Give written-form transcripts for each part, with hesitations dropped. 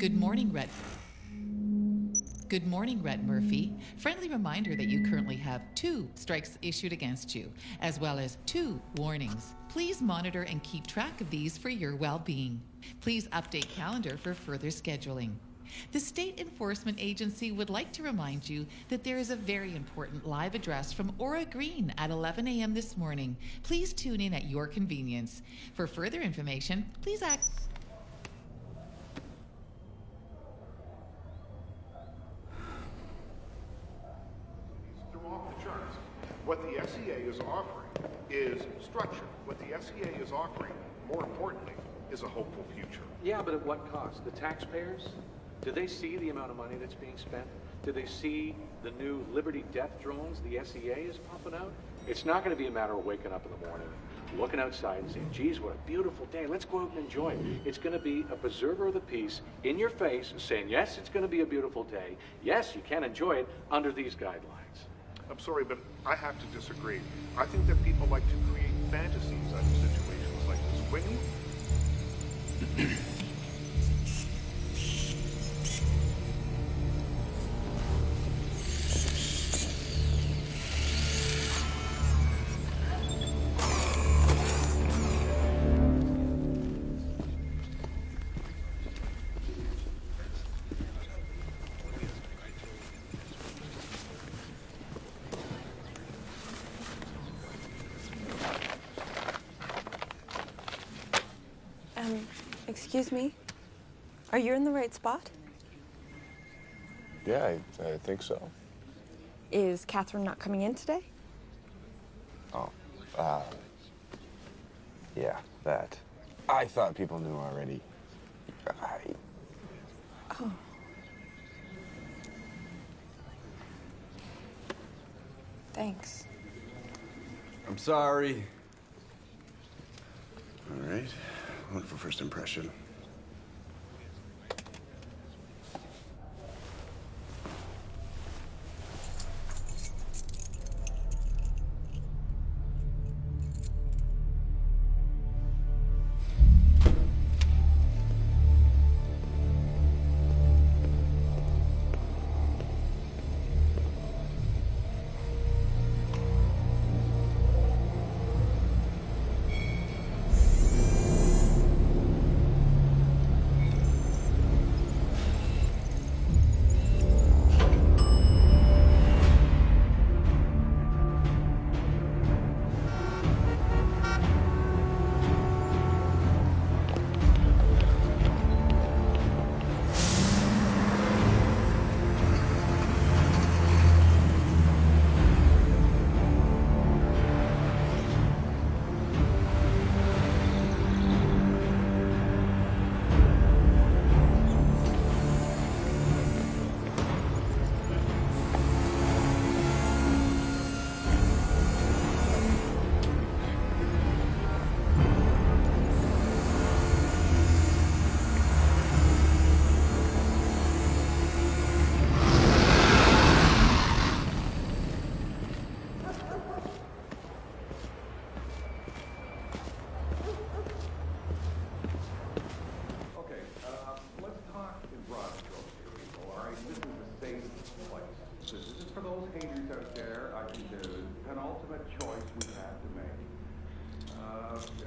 Good morning, Red. Good morning, Red Murphy. Friendly reminder that you currently have 2 strikes issued against you, as well as 2 warnings. Please monitor and keep track of these for your well-being. Please update calendar for further scheduling. The State Enforcement Agency would like to remind you that there is a very important live address from Aura Green at 11 a.m. this morning. Please tune in at your convenience. For further information, please act. What the SEA is offering is structure. What the SEA is offering, more importantly, is a hopeful future. Yeah, but at what cost? The taxpayers? Do they see the amount of money that's being spent? Do they see the new Liberty death drones the SEA is pumping out? It's not going to be a matter of waking up in the morning, looking outside and saying, geez, what a beautiful day. Let's go out and enjoy it. It's going to be a preserver of the peace in your face saying, yes, it's going to be a beautiful day. Yes, you can enjoy it under these guidelines. I'm sorry, but I have to disagree. I think that people like to create fantasies out of situations like this. When you... Excuse me? Are you in the right spot? Yeah, I think so. Is Catherine not coming in today? Oh, yeah, that. I thought people knew already. Oh. Thanks. I'm sorry. All right. One for first impression.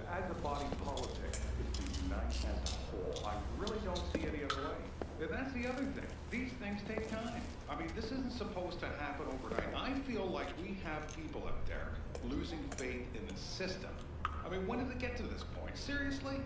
As a body politic, is to unite as a whole. I really don't see any other way. And that's the other thing. These things take time. I mean, this isn't supposed to happen overnight. I feel like we have people out there losing faith in the system. I mean, when did it get to this point? Seriously?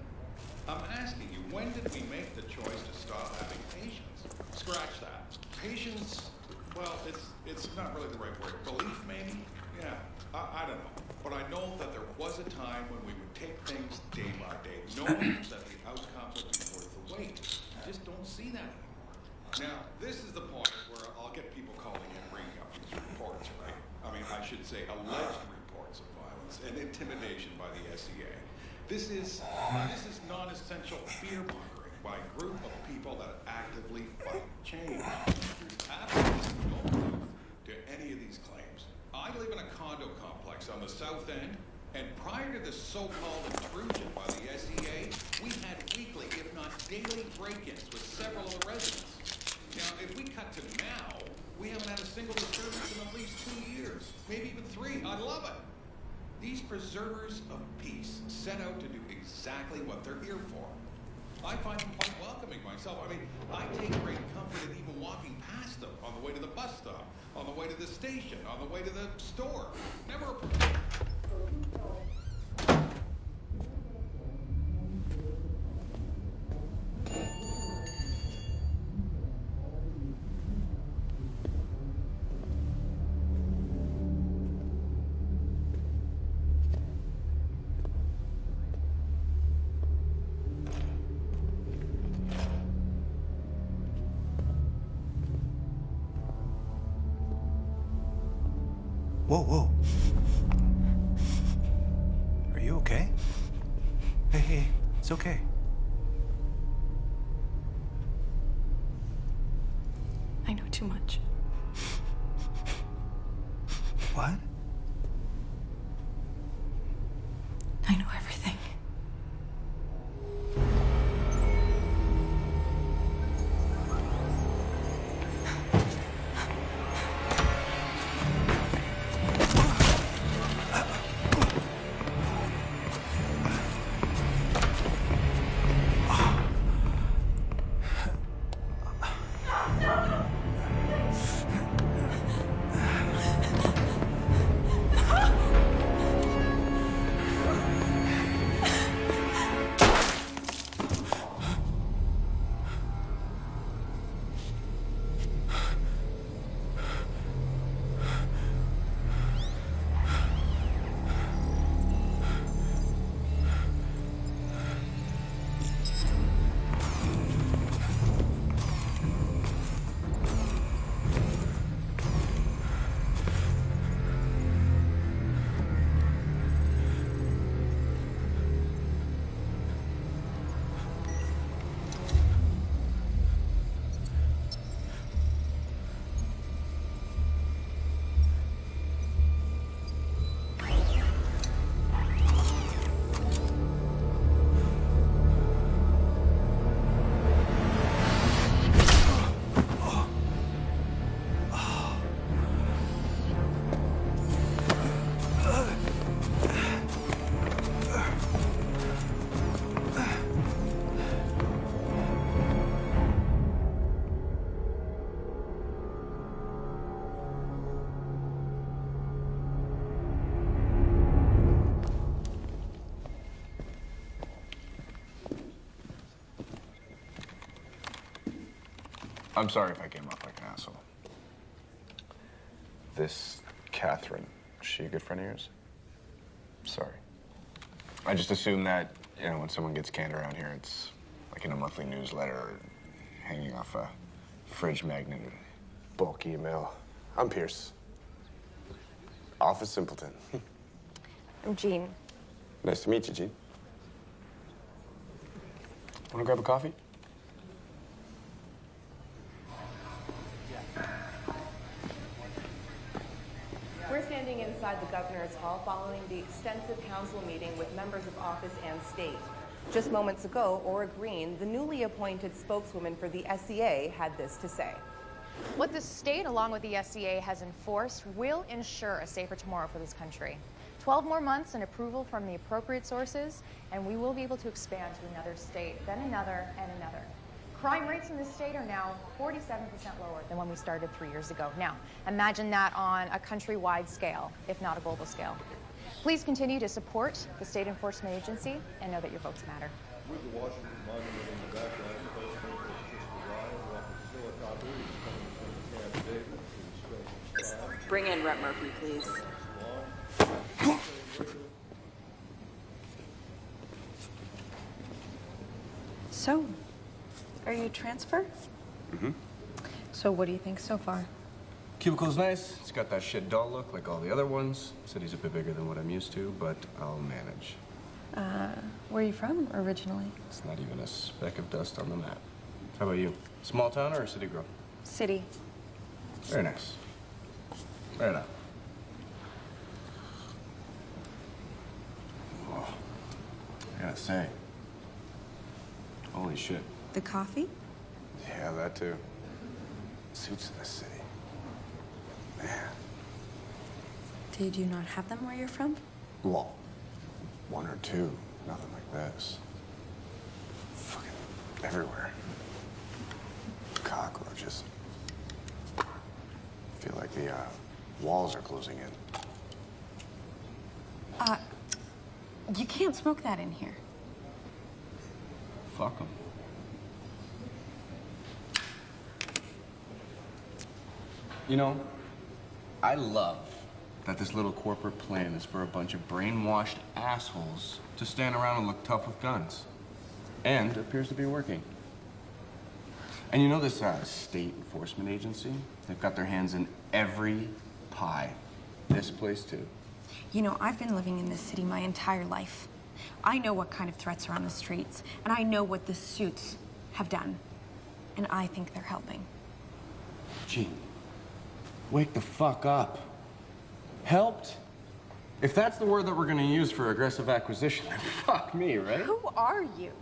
I'm asking you, when did we make the choice to stop having patience? Scratch that. Patience, well, it's not really the right word. Belief, maybe? Yeah, I don't know. But I know that there was a time when we would take things day by day, knowing that the outcome would be worth the wait. I just don't see that anymore. Now, this is the point where I'll get people calling in, bringing up these reports, right? I mean, I should say alleged reports of violence and intimidation by the SEA. This is non-essential fear-mongering by a group of people that actively fight change. There's absolutely no truth to any of these claims. I live in a condo complex on the south end. And prior to the so-called intrusion by the SEA, we had weekly, if not daily, break-ins with several of the residents. Now, if we cut to now, we haven't had a single disturbance in at least 2 years, maybe even 3. I love it. These preservers of peace set out to do exactly what they're here for. I find them quite welcoming myself. I mean, I take great comfort in even walking past them on the way to the bus stop, on the way to the station, on the way to the store. Never a problem. Whoa, whoa. Are you okay? Hey, it's okay. I know too much. What? I know everything. I'm sorry if I came off like an asshole. This Catherine, is she a good friend of yours? Sorry. I just assume that, you know, when someone gets canned around here, it's like in a monthly newsletter or hanging off a fridge magnet. Bulk email. I'm Pierce. Office Simpleton. I'm Jean. Nice to meet you, Gene. Wanna grab a coffee? We're standing inside the Governor's Hall following the extensive council meeting with members of office and state. Just moments ago, Ora Green, the newly appointed spokeswoman for the SEA, had this to say. What the state, along with the SEA, has enforced will ensure a safer tomorrow for this country. 12 more months and approval from the appropriate sources, and we will be able to expand to another state, then another, and another. Crime rates in this state are now 47% lower than when we started 3 years ago. Now, imagine that on a countrywide scale, if not a global scale. Please continue to support the State Enforcement Agency and know that your votes matter. With the Washington Monument in the background, the postman has just arrived. Welcome to Silicon. He's coming from Camp David to the Special Tribe. Bring in Rep Murphy, please. So, are you transfer? Mm-hmm. So what do you think so far? Cubicle's nice. It's got that shit dull look like all the other ones. City's a bit bigger than what I'm used to, but I'll manage. Where are you from originally? It's not even a speck of dust on the map. How about you? Small town or city girl? City. Very nice. Very nice. gotta say. Holy shit. The coffee? Yeah, that too. Suits in this city. Man. Did you not have them where you're from? Well, one or two. Nothing like this. Fucking everywhere. Cockroaches. Feel like the walls are closing in. You can't smoke that in here. Fuck them. You know, I love that this little corporate plan is for a bunch of brainwashed assholes to stand around and look tough with guns. And it appears to be working. And you know this state enforcement agency? They've got their hands in every pie. This place too. You know, I've been living in this city my entire life. I know what kind of threats are on the streets, and I know what the suits have done. And I think they're helping. Gee, wake the fuck up. Helped? If that's the word that we're gonna use for aggressive acquisition, then fuck me, right? Who are you?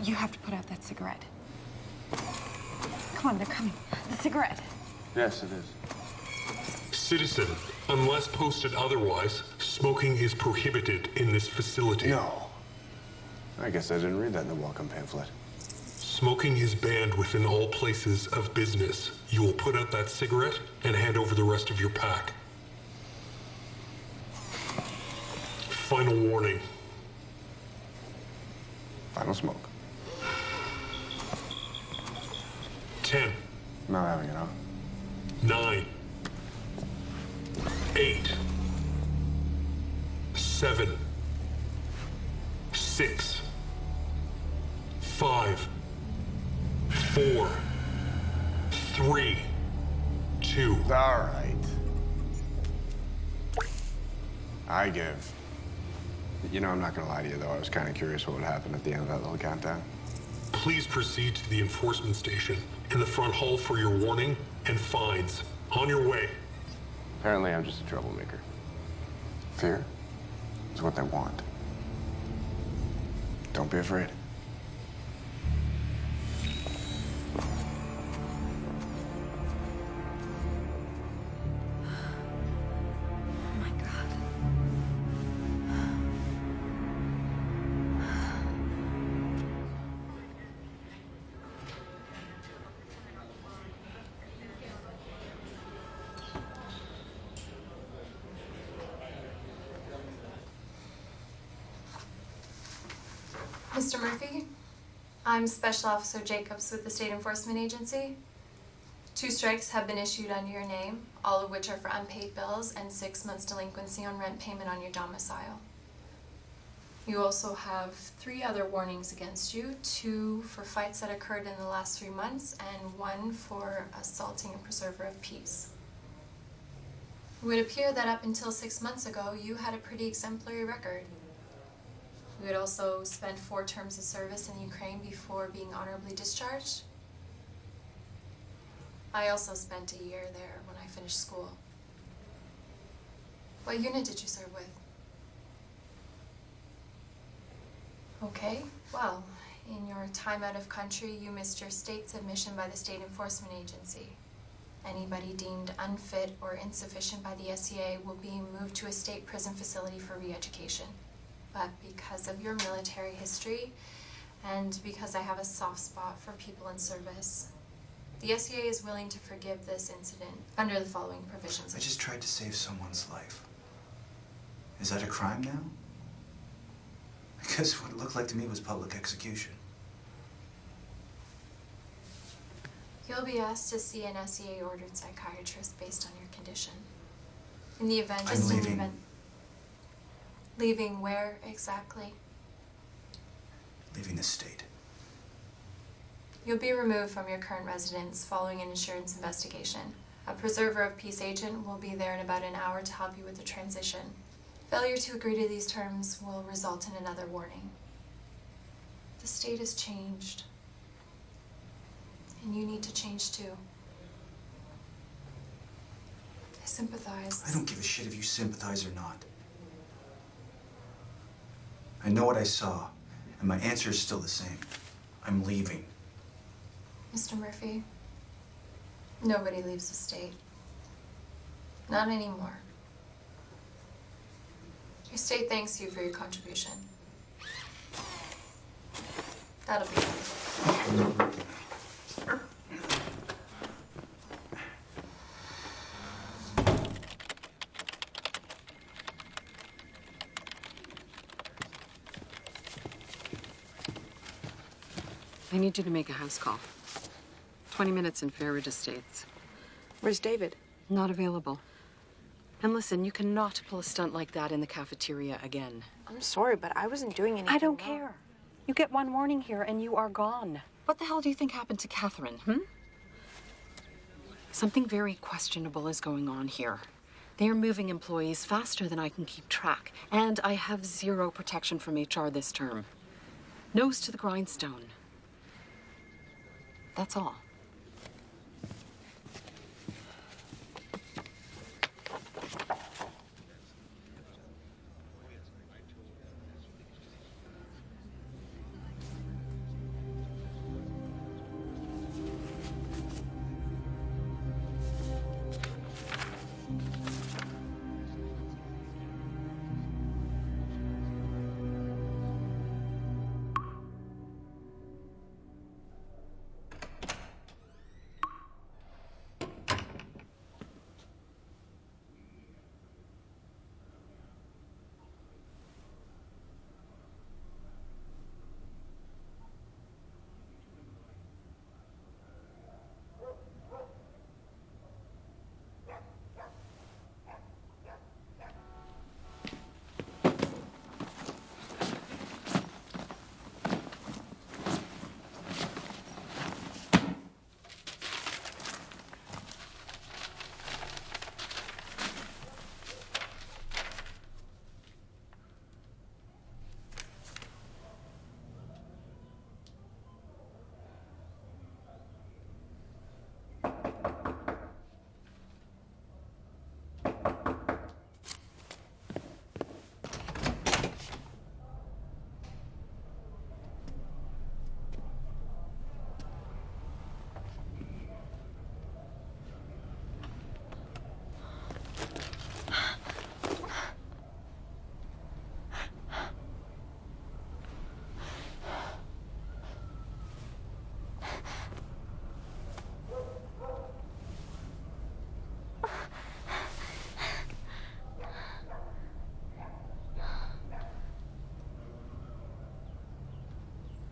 You have to put out that cigarette. Come on, they're coming. The cigarette. Yes, it is. Citizen, unless posted otherwise, smoking is prohibited in this facility. No. I guess I didn't read that in the welcome pamphlet. Smoking is banned within all places of business. You will put out that cigarette and hand over the rest of your pack. Final warning. Final smoke. 10. Not having it, huh? 9. 8. 7. 6. 5. 4. 3. 2. All right. I give. You know, I'm not gonna lie to you, though. I was kind of curious what would happen at the end of that little countdown. Please proceed to the enforcement station in the front hall for your warning and fines. On your way. Apparently, I'm just a troublemaker. Fear is what they want. Don't be afraid. Oh my God. Mr. Murphy, I'm Special Officer Jacobs with the State Enforcement Agency. 2 strikes have been issued under your name, all of which are for unpaid bills and 6 months delinquency on rent payment on your domicile. You also have 3 other warnings against you, 2 for fights that occurred in the last 3 months and 1 for assaulting a preserver of peace. It would appear that up until 6 months ago, you had a pretty exemplary record. You had also spent 4 terms of service in Ukraine before being honorably discharged. I also spent a year there when I finished school. What unit did you serve with? Okay, well, in your time out of country, you missed your state's admission by the State Enforcement Agency. Anybody deemed unfit or insufficient by the SEA will be moved to a state prison facility for re-education. But because of your military history, and because I have a soft spot for people in service, the SEA is willing to forgive this incident under the following provisions. I just tried to save someone's life. Is that a crime now? Because what it looked like to me was public execution. You'll be asked to see an SEA-ordered psychiatrist based on your condition. In the event, I'm leaving. Leaving where exactly? Leaving the state. You'll be removed from your current residence following an insurance investigation. A preserver of peace agent will be there in about an hour to help you with the transition. Failure to agree to these terms will result in another warning. The state has changed. And you need to change too. sympathize. I don't give a shit if you sympathize or not. I know what I saw, and my answer is still the same. I'm leaving. Mr. Murphy, nobody leaves the state. Not anymore. Your state thanks you for your contribution. That'll be it. I need you to make a house call. 20 minutes in Fairwood Estates. Where's David? Not available. And listen, you cannot pull a stunt like that in the cafeteria again. I'm sorry, but I wasn't doing anything. I don't care. You get one warning here and you are gone. What the hell do you think happened to Catherine, Something very questionable is going on here. They are moving employees faster than I can keep track. And I have zero protection from HR this term. Nose to the grindstone. That's all.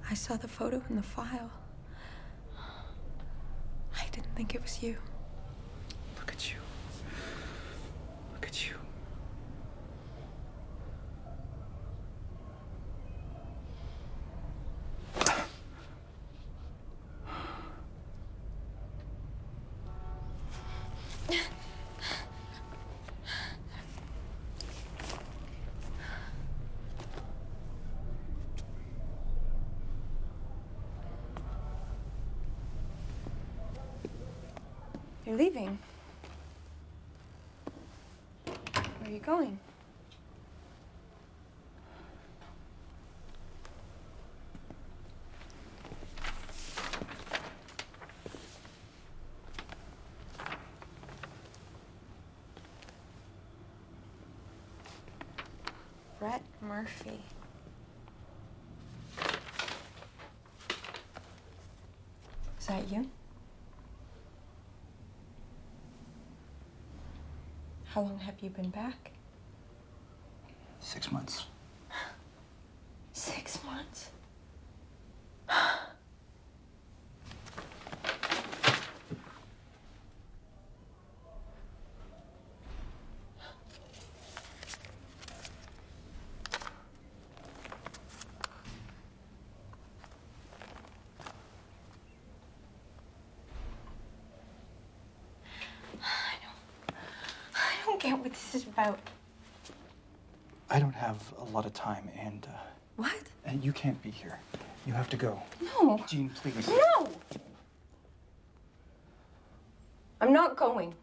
I saw the photo in the file. I didn't think it was you. Look at you. Look at you. You're leaving. Where are you going? Brett Murphy. Is that you? How long have you been back? 6 months. 6 months? I don't get what this is about. I don't have a lot of time, and, What? and you can't be here. You have to go. No. Jean, please. No! I'm not going.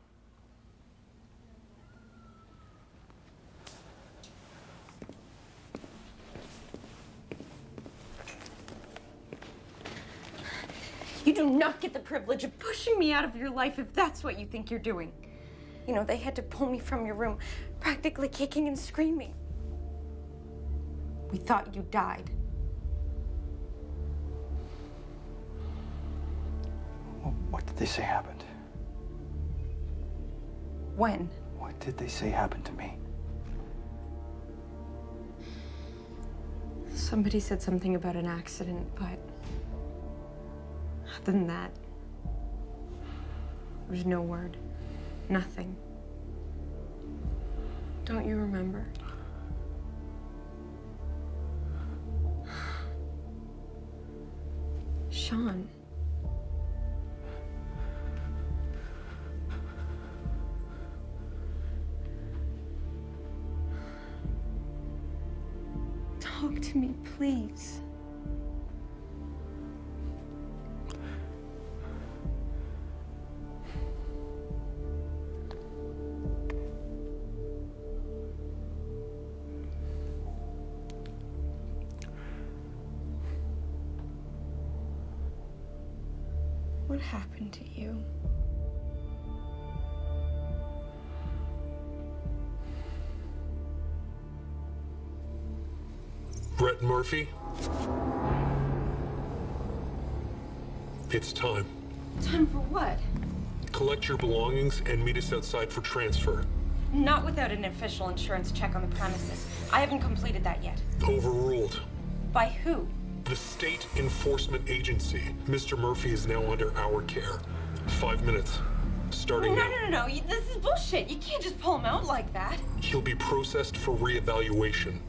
do not get the privilege of pushing me out of your life if that's what you think you're doing. You know, they had to pull me from your room, practically kicking and screaming. We thought you died. Well, what did they say happened? When? What did they say happened to me? Somebody said something about an accident, but other than that, there's no word. Nothing. Don't you remember? Sean. Talk to me, please. What happened to you? Brett Murphy? It's time. Time for what? Collect your belongings and meet us outside for transfer. Not without an official insurance check on the premises. I haven't completed that yet. Overruled. By who? The State Enforcement Agency. Mr. Murphy is now under our care. 5 minutes. Starting now. No. This is bullshit. You can't just pull him out like that. He'll be processed for reevaluation.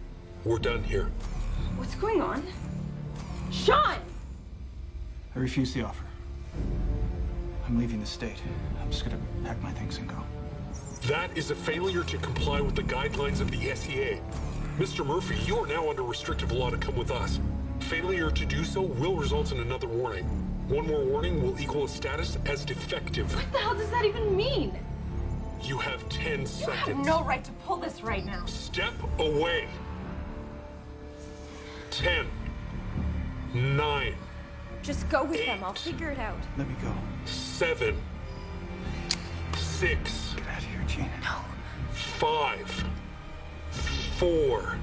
We're done here. What's going on? Sean! I refuse the offer. I'm leaving the state. I'm just gonna pack my things and go. That is a failure to comply with the guidelines of the SEA. Mr. Murphy, you are now under restrictive law to come with us. Failure to do so will result in another warning. One more warning will equal a status as defective. What the hell does that even mean? You have 10 seconds. You have no right to pull this right now. Step away. 10, 9. Just go with 8, them. I'll figure it out. Let me go. 7, 6. Get out of here, Gene. No. 5, 4.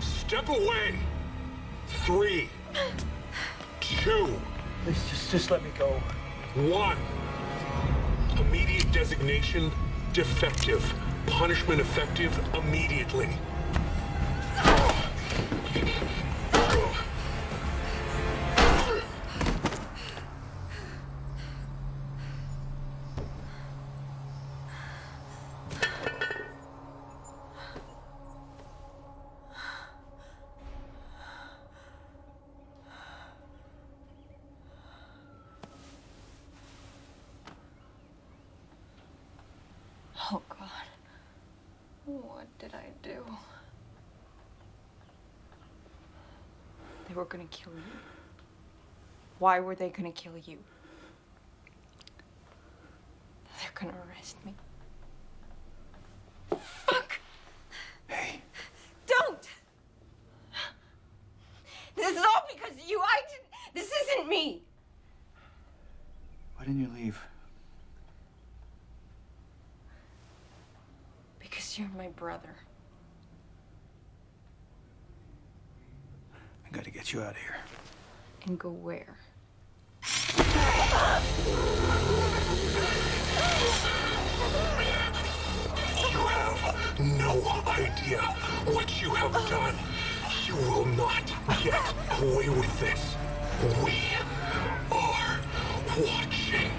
Step away. 3, 2. Please, just let me go. 1. Immediate designation, defective. Punishment effective immediately. Oh, God. What did I do? They were gonna kill you. Why were they gonna kill you? They're gonna arrest me. Fuck! Hey. Don't! This is all because of you. This isn't me. Why didn't you leave? Because you're my brother. I gotta get you out of here. And go where? You have no idea what you have done. You will not get away with this. We are watching.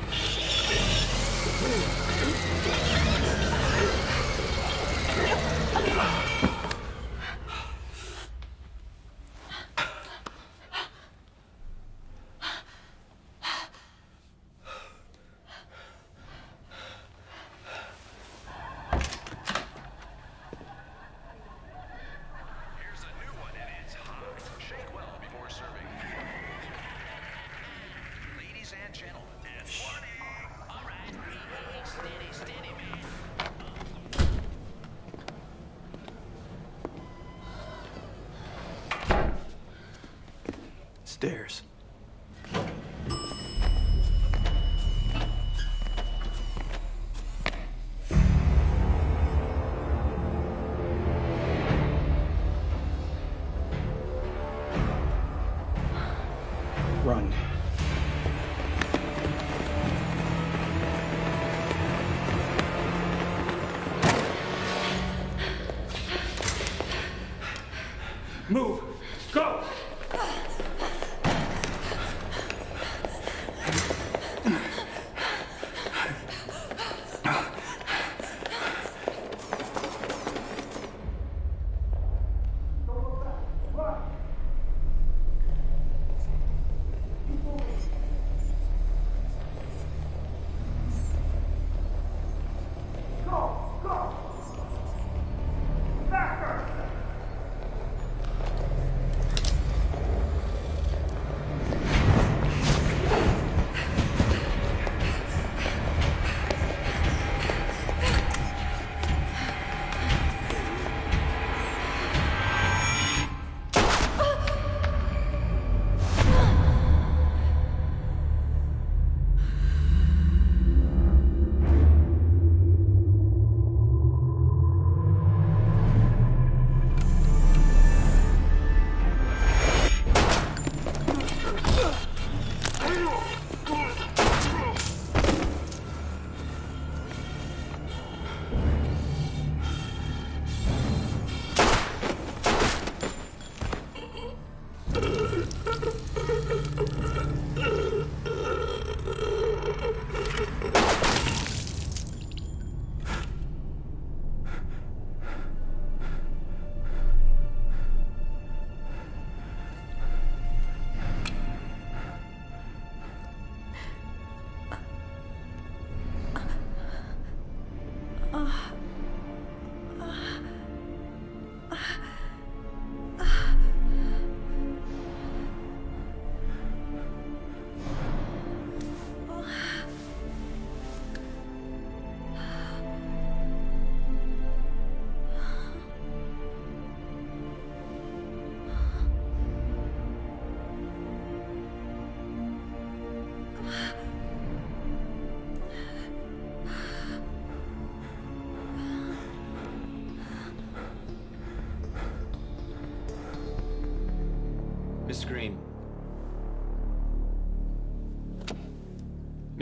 Stairs.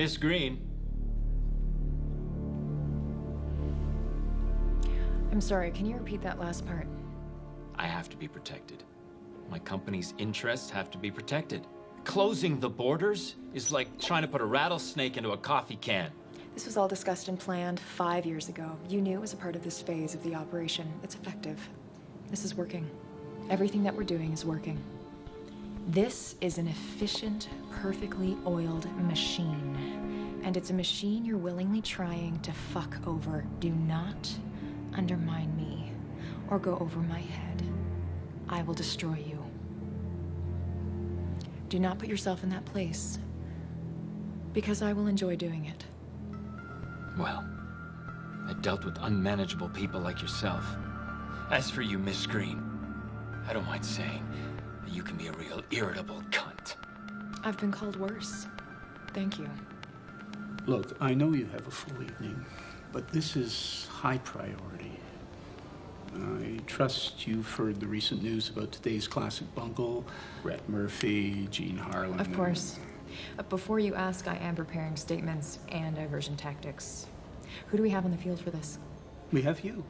Miss Green. I'm sorry, can you repeat that last part? I have to be protected. My company's interests have to be protected. Closing the borders is like trying to put a rattlesnake into a coffee can. This was all discussed and planned 5 years ago. You knew it was a part of this phase of the operation. It's effective. This is working. Everything that we're doing is working. This is an efficient, perfectly oiled machine. And it's a machine you're willingly trying to fuck over. Do not undermine me or go over my head. I will destroy you. Do not put yourself in that place, because I will enjoy doing it. Well, I've dealt with unmanageable people like yourself. As for you, Miss Green, I don't mind saying that you can be a real irritable cunt. I've been called worse. Thank you. Look, I know you have a full evening, but this is high priority. I trust you've heard the recent news about today's classic bungle. Rhett Murphy, Jean Harlan. Of course. Before you ask, I am preparing statements and diversion tactics. Who do we have on the field for this? We have you.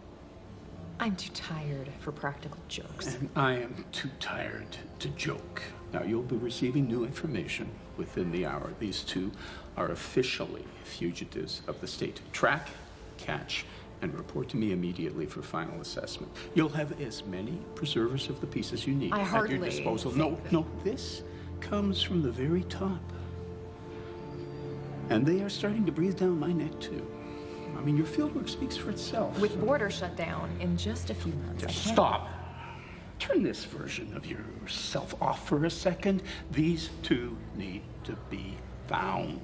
I'm too tired for practical jokes. And I am too tired to joke. Now, you'll be receiving new information within the hour. These two are officially fugitives of the state. Track, catch, and report to me immediately for final assessment. You'll have as many preservers of the peace as you need at your disposal. No, this comes from the very top. And they are starting to breathe down my neck, too. I mean, your fieldwork speaks for itself. With border shut down in just a few months. Just stop. Turn this version of yourself off for a second. These two need to be found.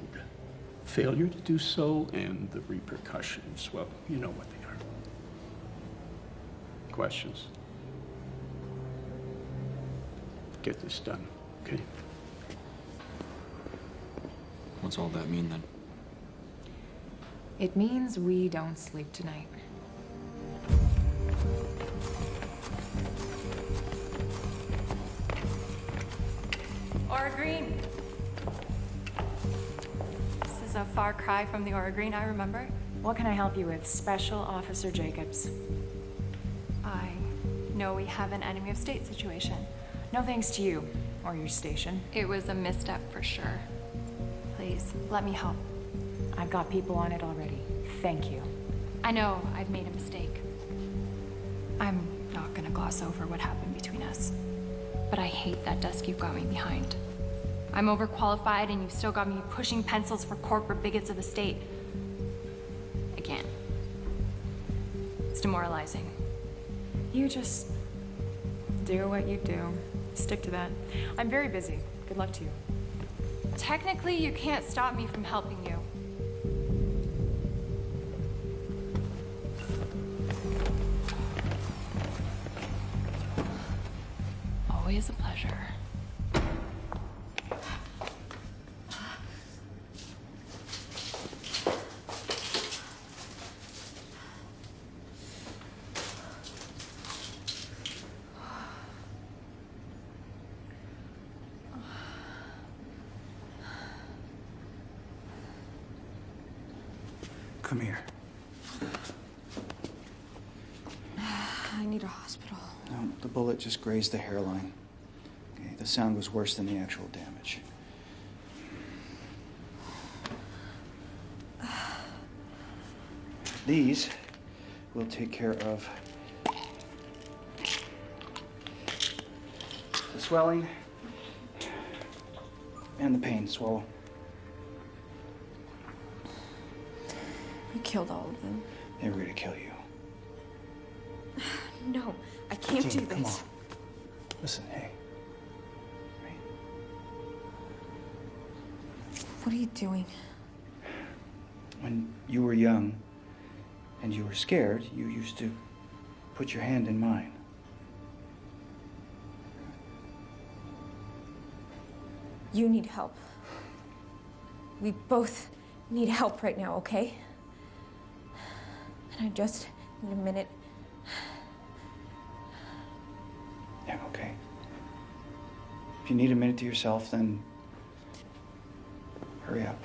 Failure to do so and the repercussions, well, you know what they are. Questions? Get this done, okay? What's all that mean then? It means we don't sleep tonight. Aura Green. This is a far cry from the Aura Green I remember. What can I help you with, Special Officer Jacobs? I know we have an enemy of state situation. No thanks to you, or your station. It was a misstep for sure. Please, let me help. I've got people on it already. Thank you. I know I've made a mistake. I'm not gonna gloss over what happened between us. But I hate that desk you've got me behind. I'm overqualified and you've still got me pushing pencils for corporate bigots of the state. Again. It's demoralizing. You just do what you do. Stick to that. I'm very busy. Good luck to you. Technically, you can't stop me from helping you. Always a pleasure. Come here. I need a hospital. No, the bullet just grazed the hairline. Okay, the sound was worse than the actual damage. These will take care of the swelling and the pain. Swallow. You killed all of them. They were gonna kill you. No, I can't Jean, do this. come on. Listen, hey. What are you doing? When you were young and you were scared, you used to put your hand in mine. You need help. We both need help right now, okay? And I just need a minute. Yeah, okay. If you need a minute to yourself, then hurry up.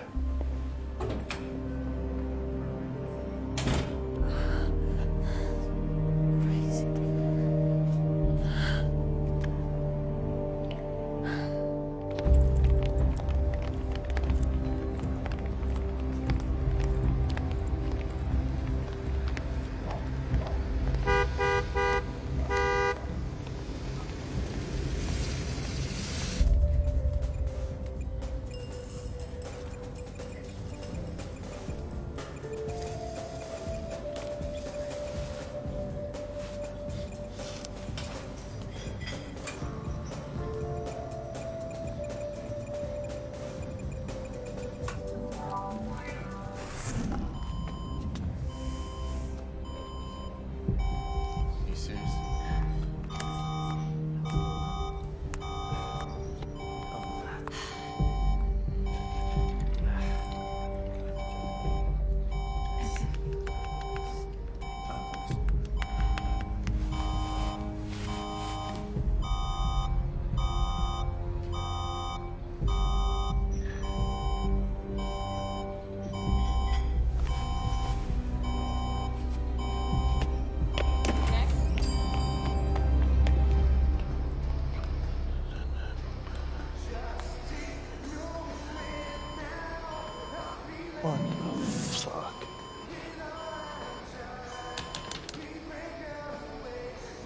Fuck.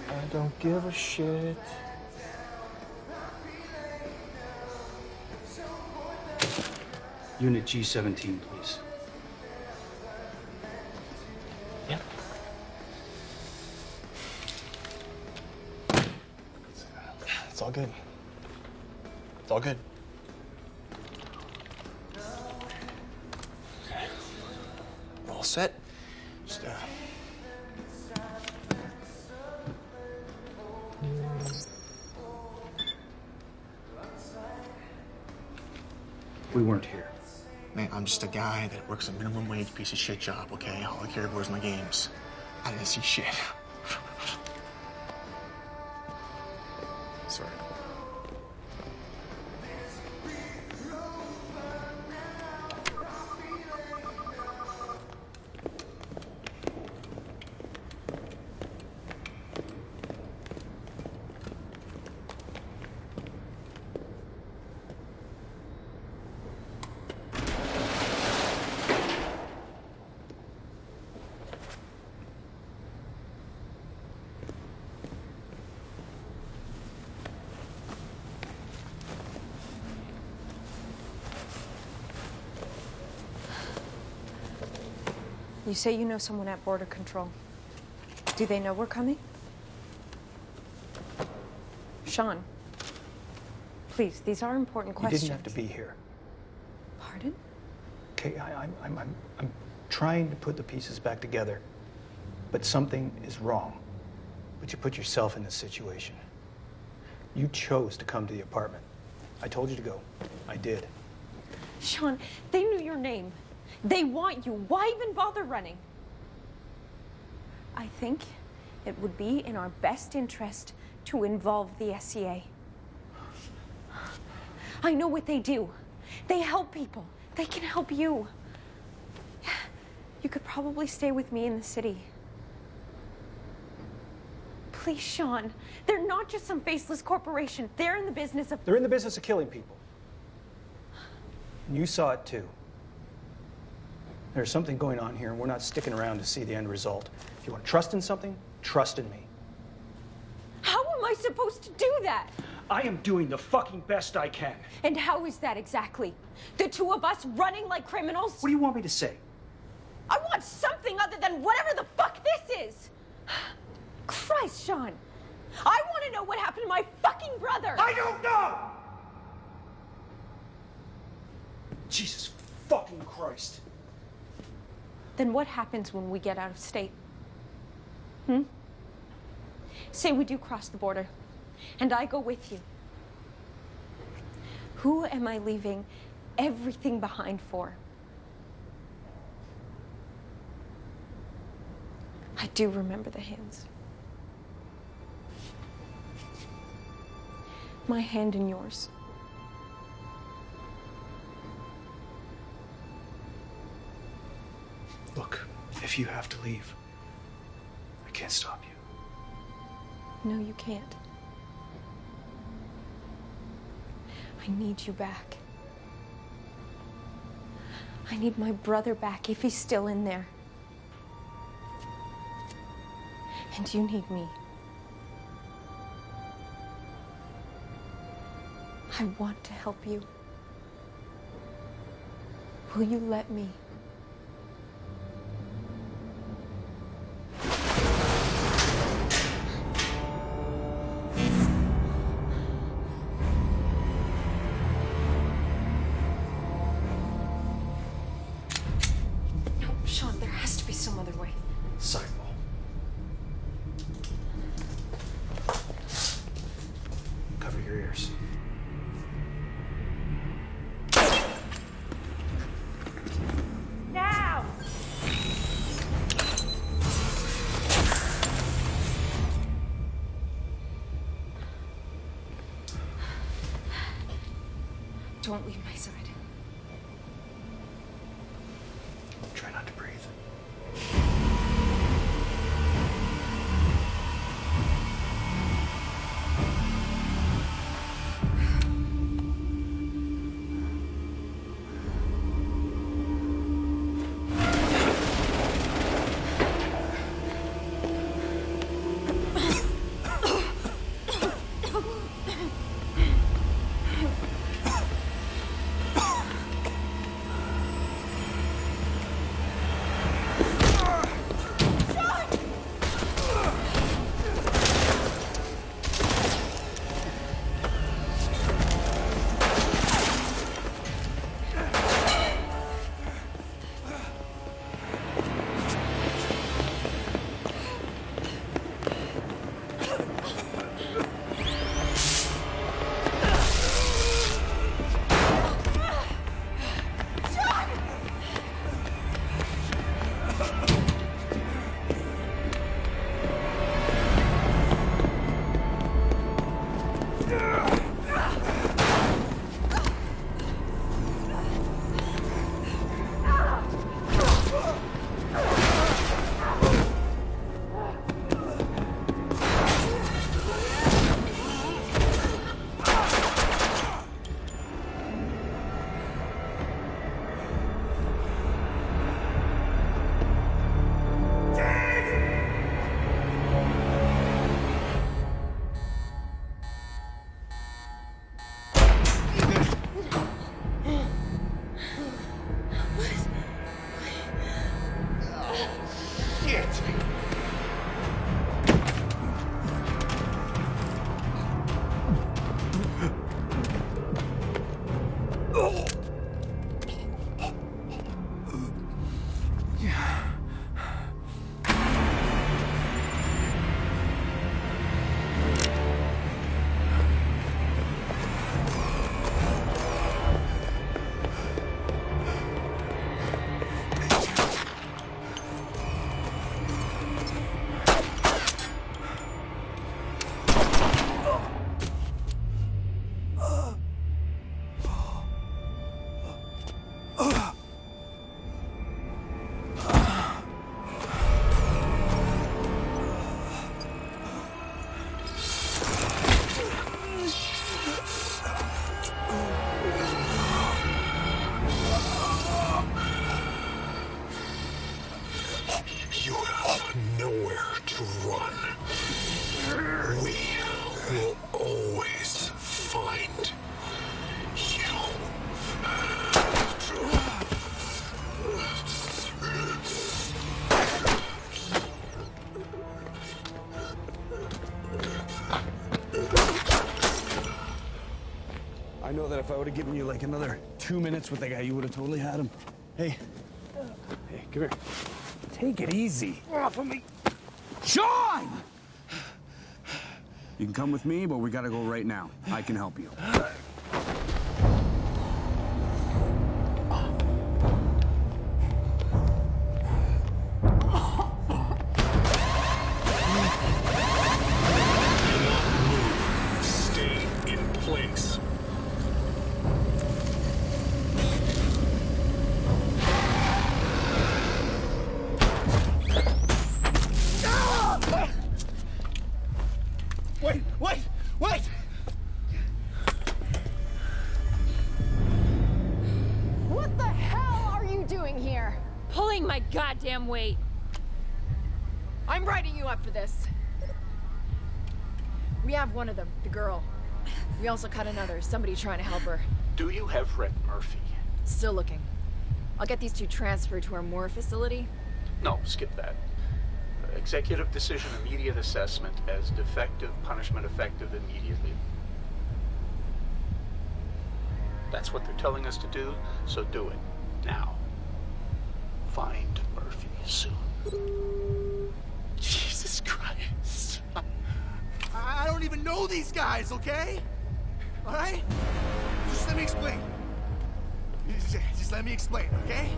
I don't give a shit. Unit G17, please. Yep. It's all good. It's all good. Okay. We're all set. Just, We weren't here. Man, I'm just a guy that works a minimum wage piece of shit job, okay? All I care about is my games. I didn't see shit. Sorry. You say you know someone at Border Control. Do they know we're coming? Sean, please, these are important questions. You didn't have to be here. Pardon? Okay, I'm trying to put the pieces back together, but something is wrong. But you put yourself in this situation. You chose to come to the apartment. I told you to go. I did. Sean, they knew your name. They want you. Why even bother running? I think it would be in our best interest to involve the SCA. I know what they do. They help people. They can help you. You could probably stay with me in the city. Please, Sean. They're not just some faceless corporation. They're in the business of... They're in the business of killing people. And you saw it too. There's something going on here, and we're not sticking around to see the end result. If you want to trust in something, trust in me. How am I supposed to do that? I am doing the fucking best I can. And how is that exactly? The two of us running like criminals? What do you want me to say? I want something other than whatever the fuck this is! Christ, Sean! I want to know what happened to my fucking brother! I don't know! Jesus fucking Christ. Then what happens when we get out of state? Say we do cross the border, and I go with you. Who am I leaving everything behind for? I do remember the hands. My hand in yours. Look, if you have to leave, I can't stop you. No, you can't. I need you back. I need my brother back if he's still in there. And you need me. I want to help you. Will you let me? No, Sean, there has to be some other way. Sidewall. Cover your ears. Now! Don't leave my side. Try not to breathe. You have nowhere to run. We will always find you. I know that if I would have given you like another 2 minutes with that guy, you would have totally had him. Hey. Hey, come here. Take it easy. Off of me. Sean! You can come with me, but we gotta go right now. I can help you. Stay in place. Wait, wait, wait! What the hell are you doing here? Pulling my goddamn weight. I'm writing you up for this. We have one of them, the girl. We also caught another, somebody trying to help her. Do you have Rhett Murphy? Still looking. I'll get these two transferred to our Moore facility. No, skip that. Executive decision, immediate assessment as defective, punishment effective immediately. That's what they're telling us to do, so do it now. Find Murphy soon. Jesus Christ. I don't even know these guys, okay? All right? Just let me explain. Just let me explain, okay?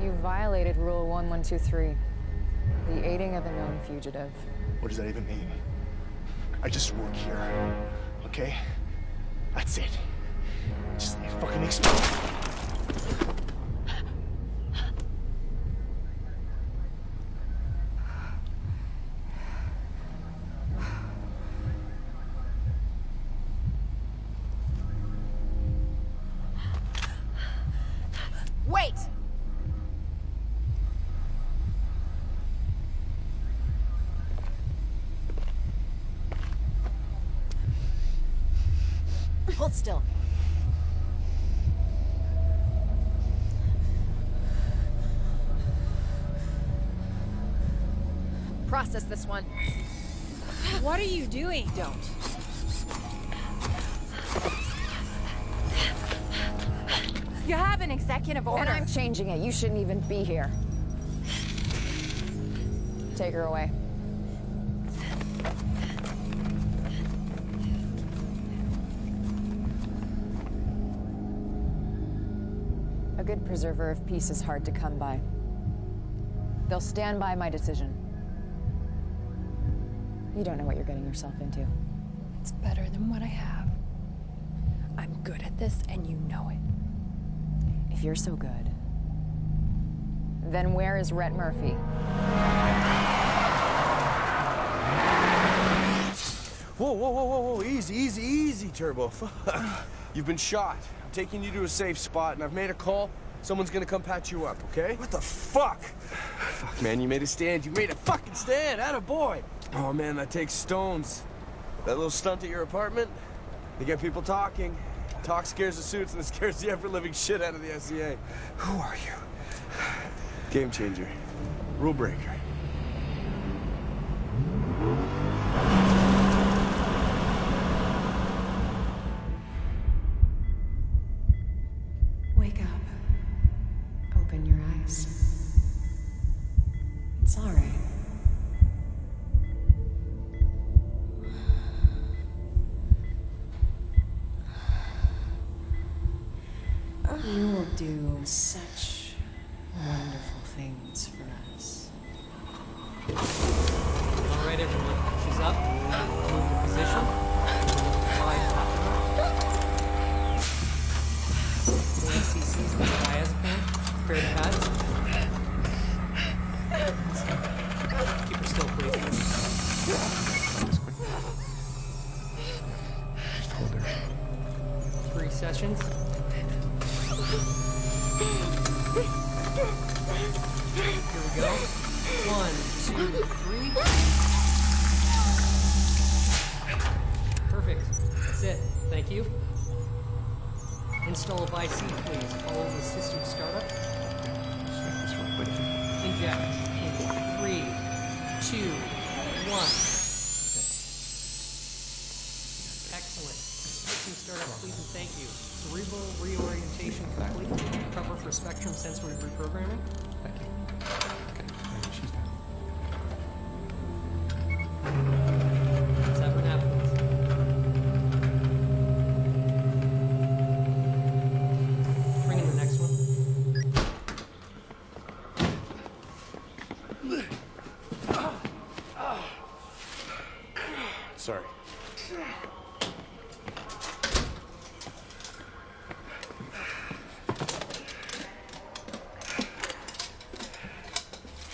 You violated Rule 1123, the aiding of a known fugitive. What does that even mean? I just work here, okay? That's it. Just let me fucking explain. Wait! Hold still. Process this one. What are you doing? Don't. You have an executive order. And I'm changing it. You shouldn't even be here. Take her away. A good preserver of peace is hard to come by. They'll stand by my decision. You don't know what you're getting yourself into. It's better than what I have. I'm good at this, and you know it. If you're so good, then where is Rhett Murphy? Whoa, whoa, whoa, whoa, whoa. Easy, easy, easy, Turbo. You've been shot. I'm taking you to a safe spot, and I've made a call. Someone's gonna come patch you up, okay? What the fuck? Fuck, man, you made a stand. You made a fucking stand. Atta boy. Oh, man, that takes stones. That little stunt at your apartment, they get people talking. Talk scares the suits, and it scares the ever-living shit out of the SCA. Who are you? Game changer. Rule breaker. in your eyes. It's all right. You will do such wonderful things for us. All right, everyone. She's up. Move to position. 5 after her. Full CCs with diazepam. Prepare the pads. Keep her still, please. Just hold her. 3 sessions. Here we go. 1, 2, 3. Perfect. That's it. Thank you. Install a IC, please. Follow the system startup. Inject in 3, 2, 1. Excellent. System startup, please, and thank you. Cerebral reorientation complete. Cover for spectrum sensory reprogramming. Thank you. She's done. Let's have her nap, please. Bring in the next one. Sorry.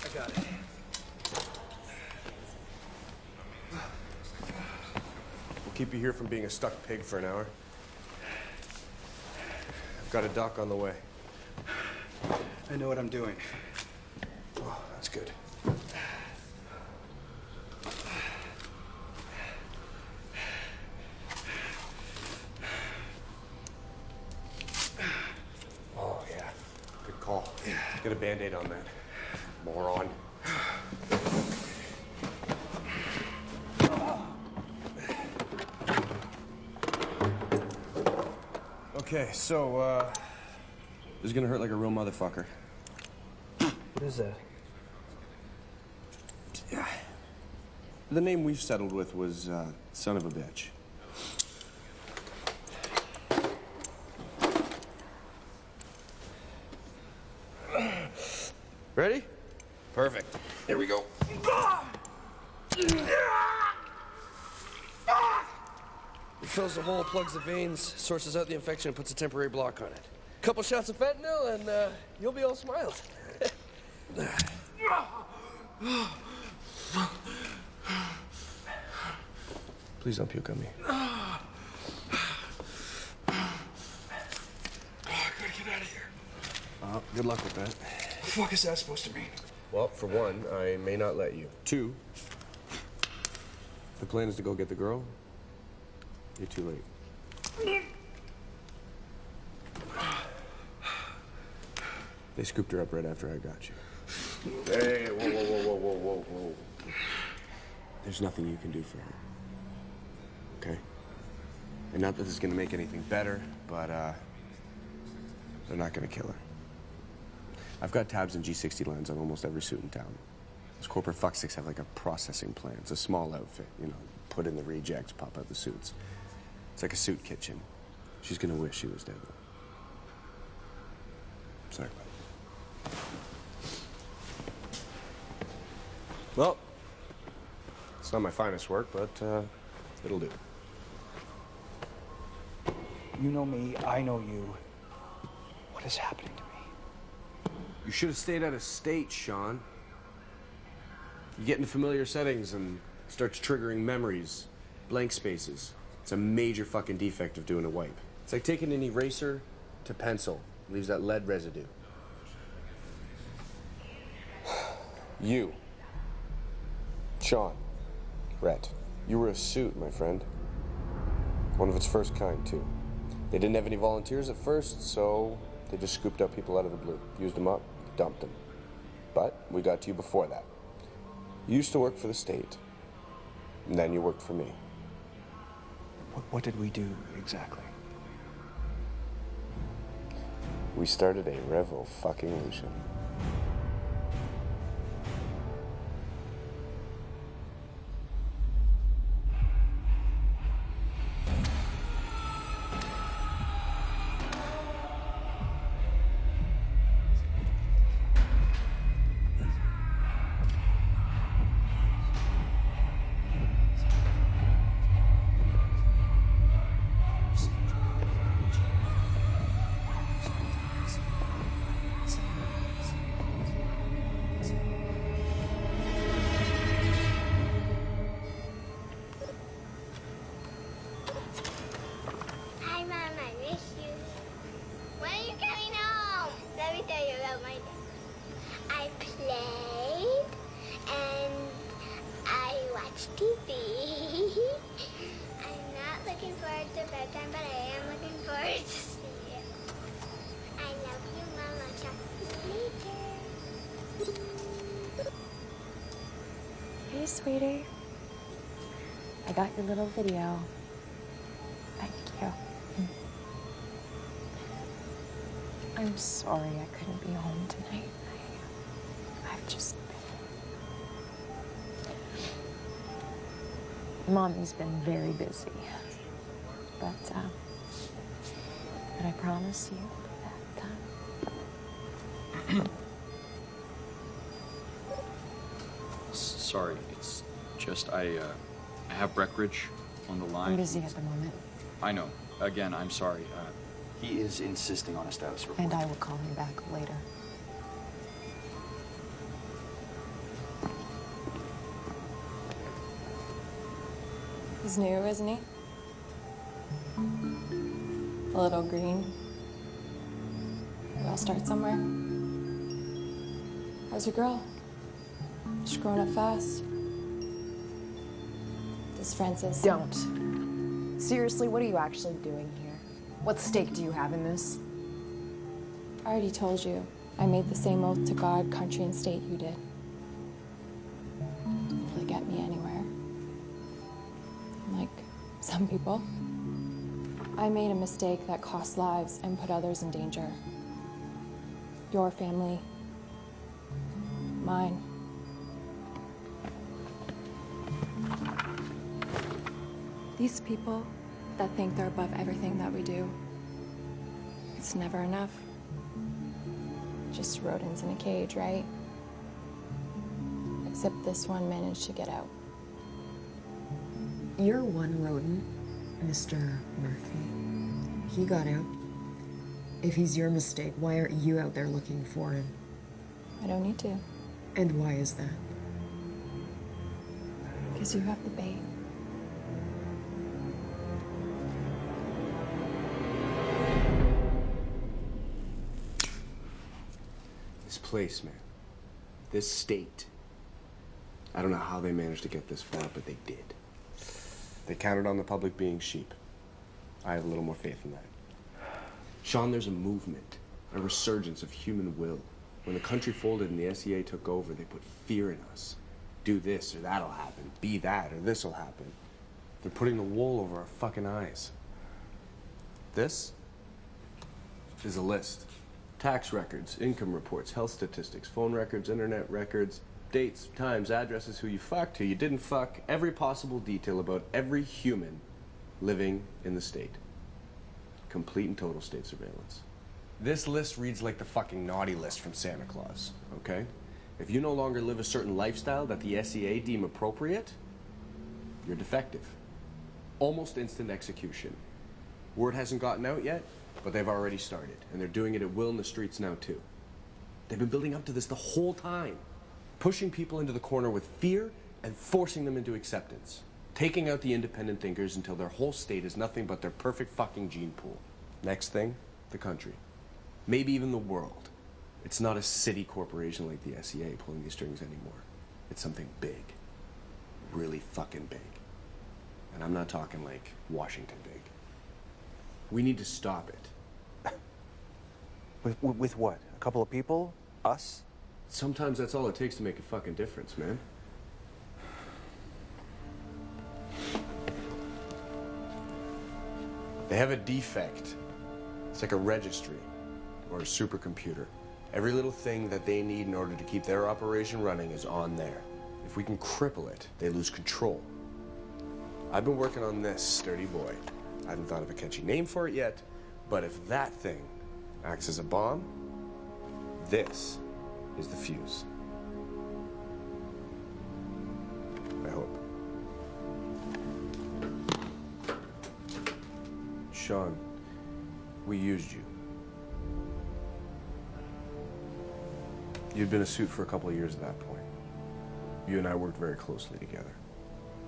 I got it. We'll keep you here from being a stuck pig for an hour. I've got a doc on the way. I know what I'm doing. Oh, that's good. Oh, yeah. Good call. Get a Band-Aid on that. Moron. Okay, so, this is gonna hurt like a real motherfucker. What is that? Yeah. The name we've settled with was, son of a bitch. Ready? Perfect. Here we go. It fills the hole, plugs the veins, sources out the infection, and puts a temporary block on it. Couple shots of fentanyl, and you'll be all smiles. Please don't puke on me. I gotta get out of here. Good luck with that. What the fuck is that supposed to mean? Well, for one, I may not let you. 2, the plan is to go get the girl. You're too late. They scooped her up right after I got you. Hey, whoa, whoa, whoa, whoa, whoa, whoa, whoa. There's nothing you can do for her. Okay? And not that this is gonna make anything better, but, they're not gonna kill her. I've got tabs and G60 lens on almost every suit in town. Those corporate fucksticks have like a processing plant. It's a small outfit, you know, put in the rejects, pop out the suits. It's like a suit kitchen. She's gonna wish she was dead, though. Sorry, buddy. Well, it's not my finest work, but, it'll do. You know me, I know you. What is happening to me? You should have stayed out of state, Sean. You get into familiar settings and it starts triggering memories, blank spaces. It's a major fucking defect of doing a wipe. It's like taking an eraser to pencil. Leaves that lead residue. You. Sean. Rhett. You were a suit, my friend. One of its first kind, too. They didn't have any volunteers at first, so they just scooped up people out of the blue. Used them up, dumped them. But we got to you before that. You used to work for the state. And then you worked for me. What did we do exactly? We started a revolution. Hi, Mom, I miss you. When are you coming home? Let me tell you about my day. I played and I watched TV. I'm not looking forward to bedtime, but I am looking forward to see you. I love you, Mom. I'll talk to you later. Hey, sweetie. I got your little video. Thank you. I'm sorry I couldn't be home tonight. I've just been... Mommy's been very busy. But I promise you that, Sorry, it's just I have Breckenridge on the line. I'm busy at the moment. I know. Again, I'm sorry. He is insisting on a status report. And I will call him back later. He's new, isn't he? A little green. We all start somewhere. How's your girl? She's growing up fast. Does Francis... Don't. Seriously, what are you actually doing here? What stake do you have in this? I already told you. I made the same oath to God, country, and state you did. Didn't really get me anywhere. Like some people. I made a mistake that cost lives and put others in danger. Your family. Mine. These people that think they're above everything that we do. It's never enough. Just rodents in a cage, right? Except this one managed to get out. You're one rodent, Mr. Murphy. He got out. If he's your mistake, why aren't you out there looking for him? I don't need to. And why is that? Because you have the bait. This place, man. This state. I don't know how they managed to get this far, but they did. They counted on the public being sheep. I have a little more faith in that. Sean, there's a movement, a resurgence of human will. When the country folded and the SEA took over, they put fear in us. Do this or that'll happen. Be that or this'll happen. They're putting the wool over our fucking eyes. This is a list. Tax records, income reports, health statistics, phone records, internet records, dates, times, addresses, who you fucked, who you didn't fuck, every possible detail about every human living in the state. Complete and total state surveillance. This list reads like the fucking naughty list from Santa Claus, okay? If you no longer live a certain lifestyle that the SEA deem appropriate, you're defective. Almost instant execution. Word hasn't gotten out yet, but they've already started, and they're doing it at will in the streets now, too. They've been building up to this the whole time, pushing people into the corner with fear and forcing them into acceptance, taking out the independent thinkers until their whole state is nothing but their perfect fucking gene pool. Next thing, the country. Maybe even the world. It's not a city corporation like the SEA pulling these strings anymore. It's something big. Really fucking big. And I'm not talking like Washington big. We need to stop it. With what? A couple of people? Us? Sometimes that's all it takes to make a fucking difference, man. They have a defect. It's like a registry. or a supercomputer. Every little thing that they need in order to keep their operation running is on there. If we can cripple it, they lose control. I've been working on this, sturdy boy. I haven't thought of a catchy name for it yet, but if that thing acts as a bomb, this is the fuse. I hope. Sean, we used you. You'd been a suit for a couple of years at that point. You and I worked very closely together.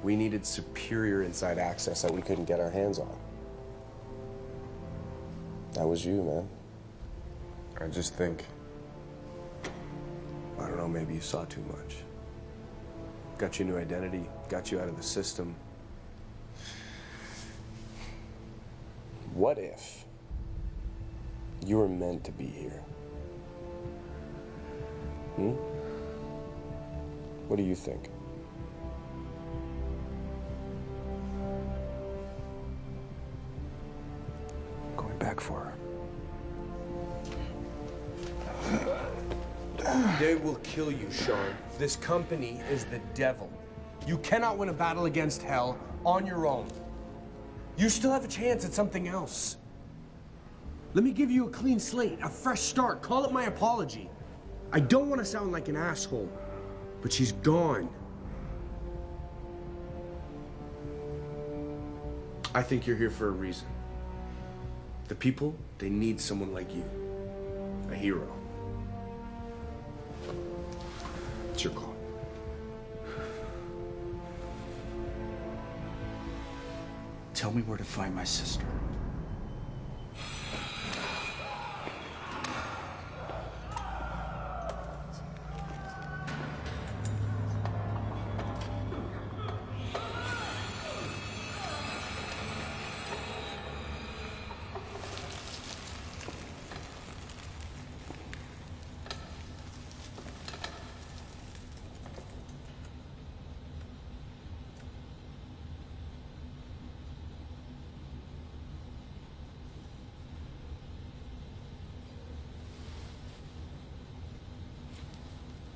We needed superior inside access that we couldn't get our hands on. That was you, man. I just think, I don't know, maybe you saw too much. Got you a new identity, got you out of the system. What if you were meant to be here? What do you think? Going back for her. They will kill you, Sean. This company is the devil. You cannot win a battle against hell on your own. You still have a chance at something else. Let me give you a clean slate, a fresh start. Call it my apology. I don't want to sound like an asshole, but she's gone. I think you're here for a reason. The people, they need someone like you. A hero. It's your call. Tell me where to find my sister.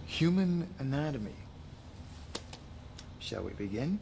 Human anatomy. Shall we begin?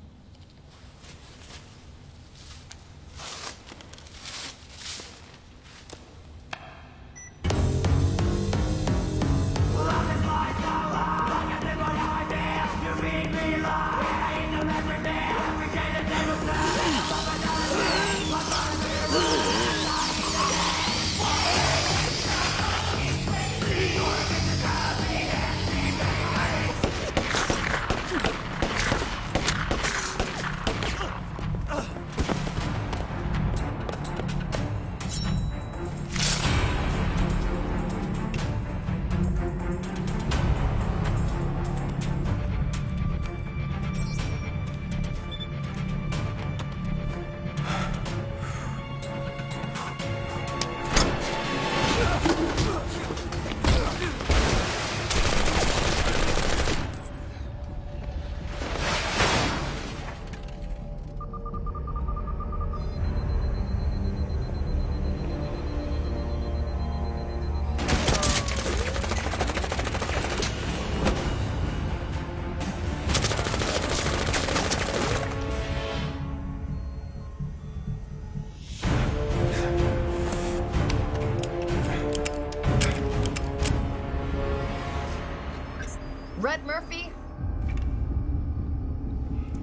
Murphy?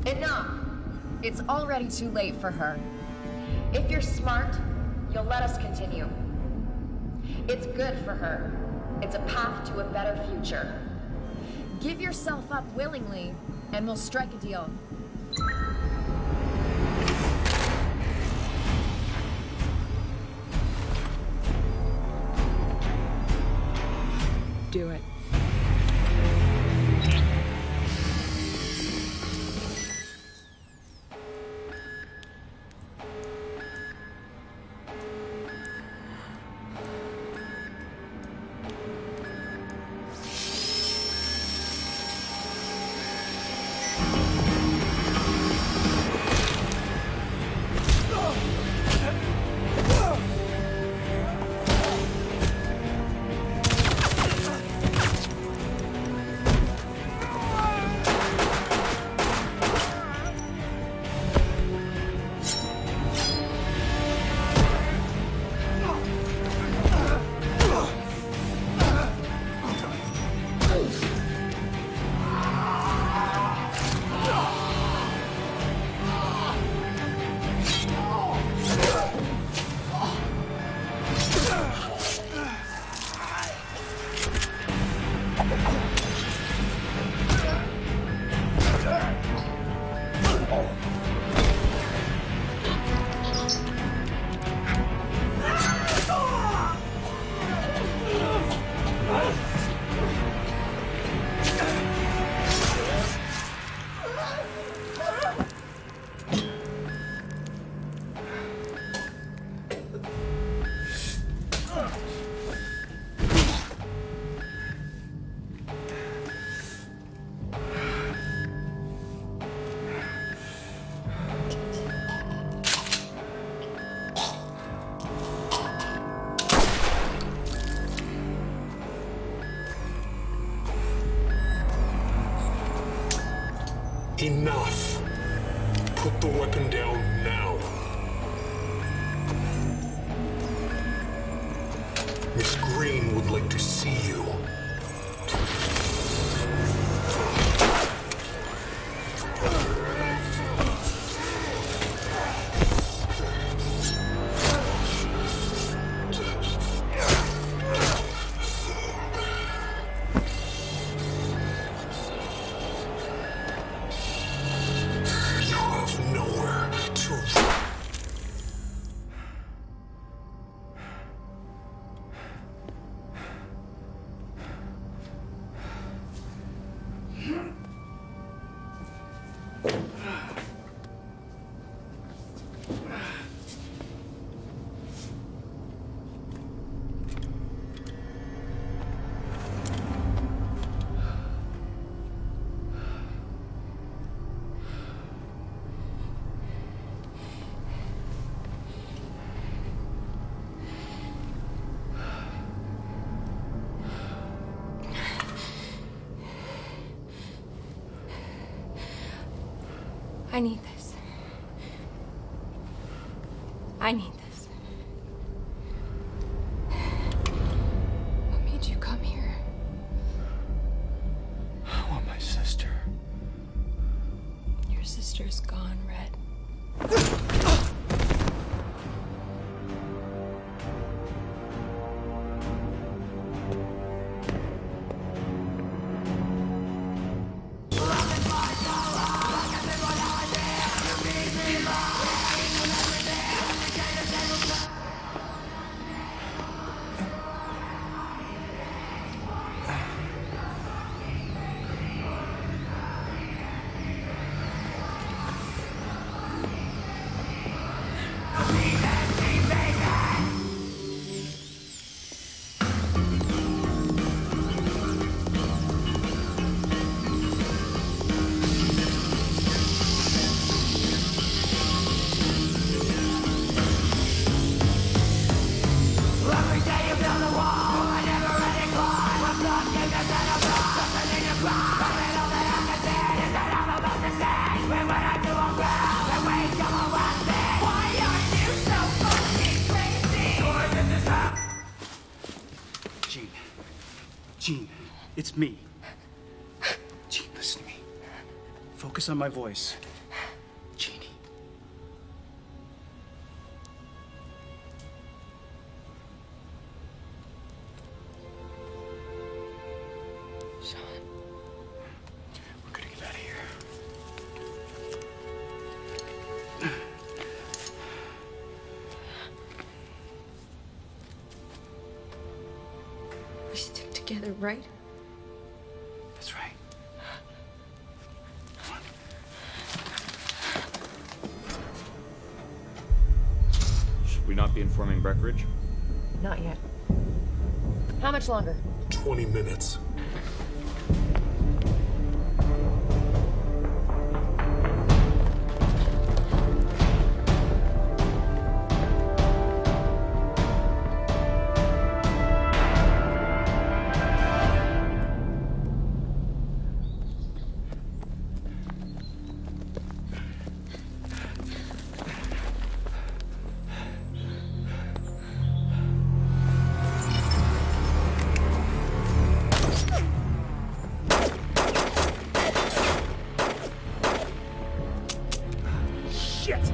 Enough! It's already too late for her. If you're smart, you'll let us continue. It's good for her. It's a path to a better future. Give yourself up willingly, and we'll strike a deal. Do it. Enough. Put the weapon down now. Miss Green would like to see you. I need this. I need this. What made you come here? I want my sister. Your sister's gone, Red. Jean, it's me. Jean, listen to me. Focus on my voice. Jeannie. Sean. We're gonna get out of here. We stick together, right? That's right. Come on. Should we not be informing Breckenridge? Not yet. How much longer? 20 minutes. Shit!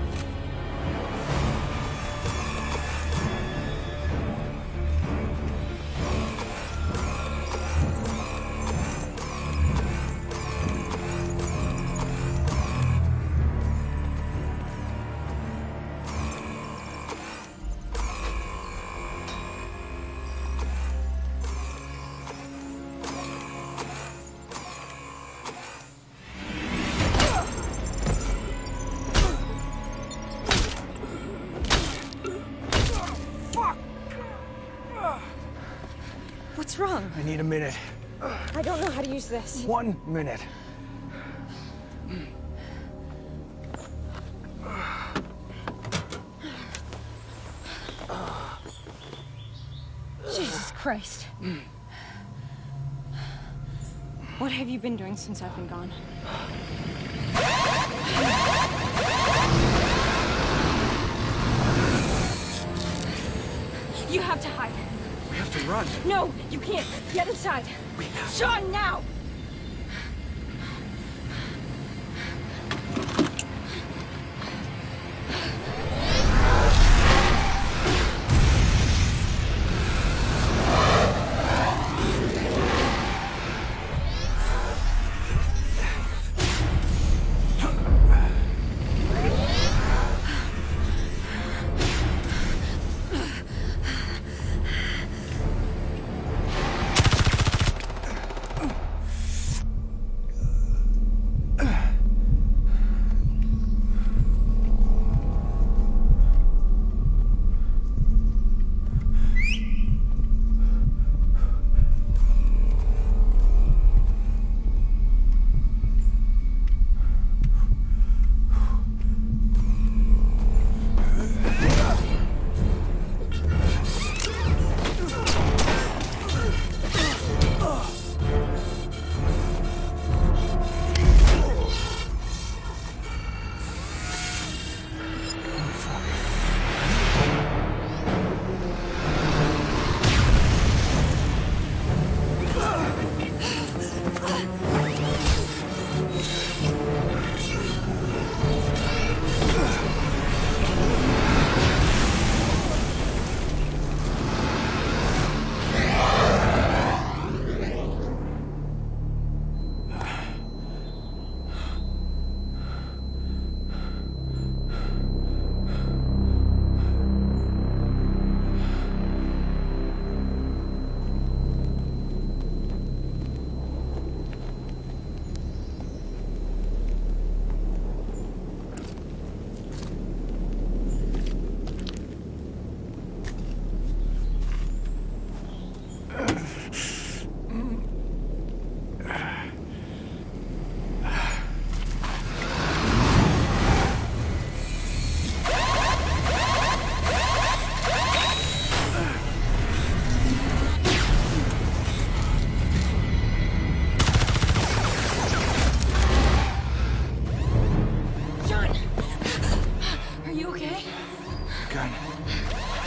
What's wrong? I need a minute. I don't know how to use this. 1 minute. Jesus Christ. What have you been doing since I've been gone? You have to hide. We have to run. No, you can't. Get inside. Sean, now!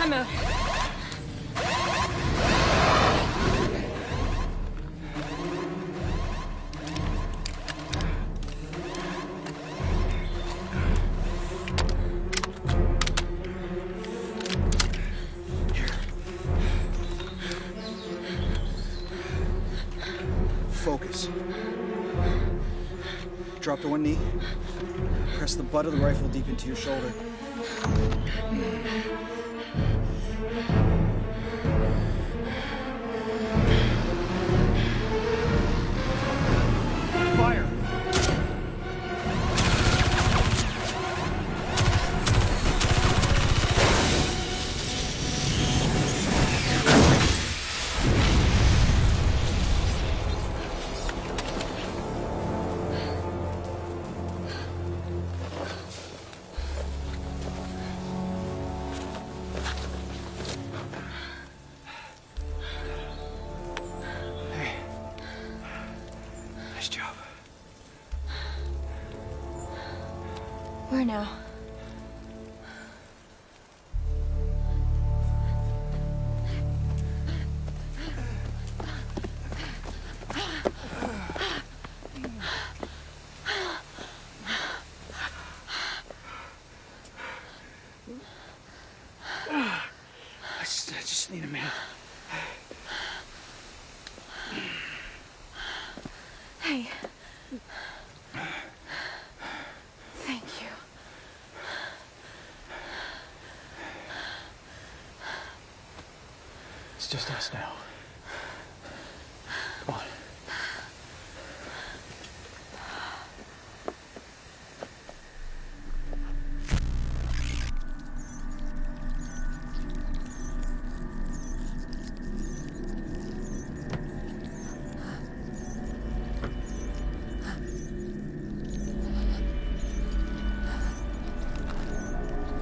I'm out. Focus. Drop to one knee. Press the butt of the rifle deep into your shoulder. Fire! Nice job. Where now? I just need a minute. Hey. Thank you. It's just us now. Come on.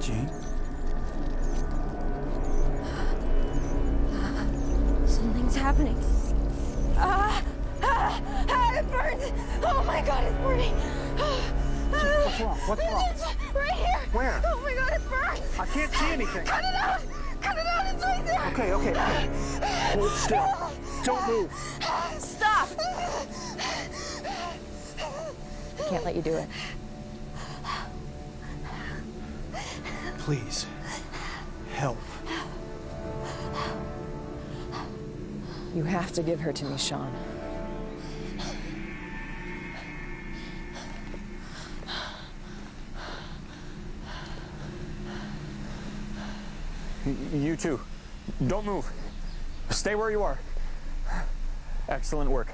Jane? Something's happening. It burns! Oh my god, it's burning! What's wrong? What's wrong? Right here. Where? Oh my God, it burns. I can't see anything. Cut it out. Cut it out. It's right there. Okay, okay. Hold still. Don't move. Stop. I can't let you do it. Please. Help. You have to give her to me, Sean. You too. Don't move. Stay where you are. Excellent work.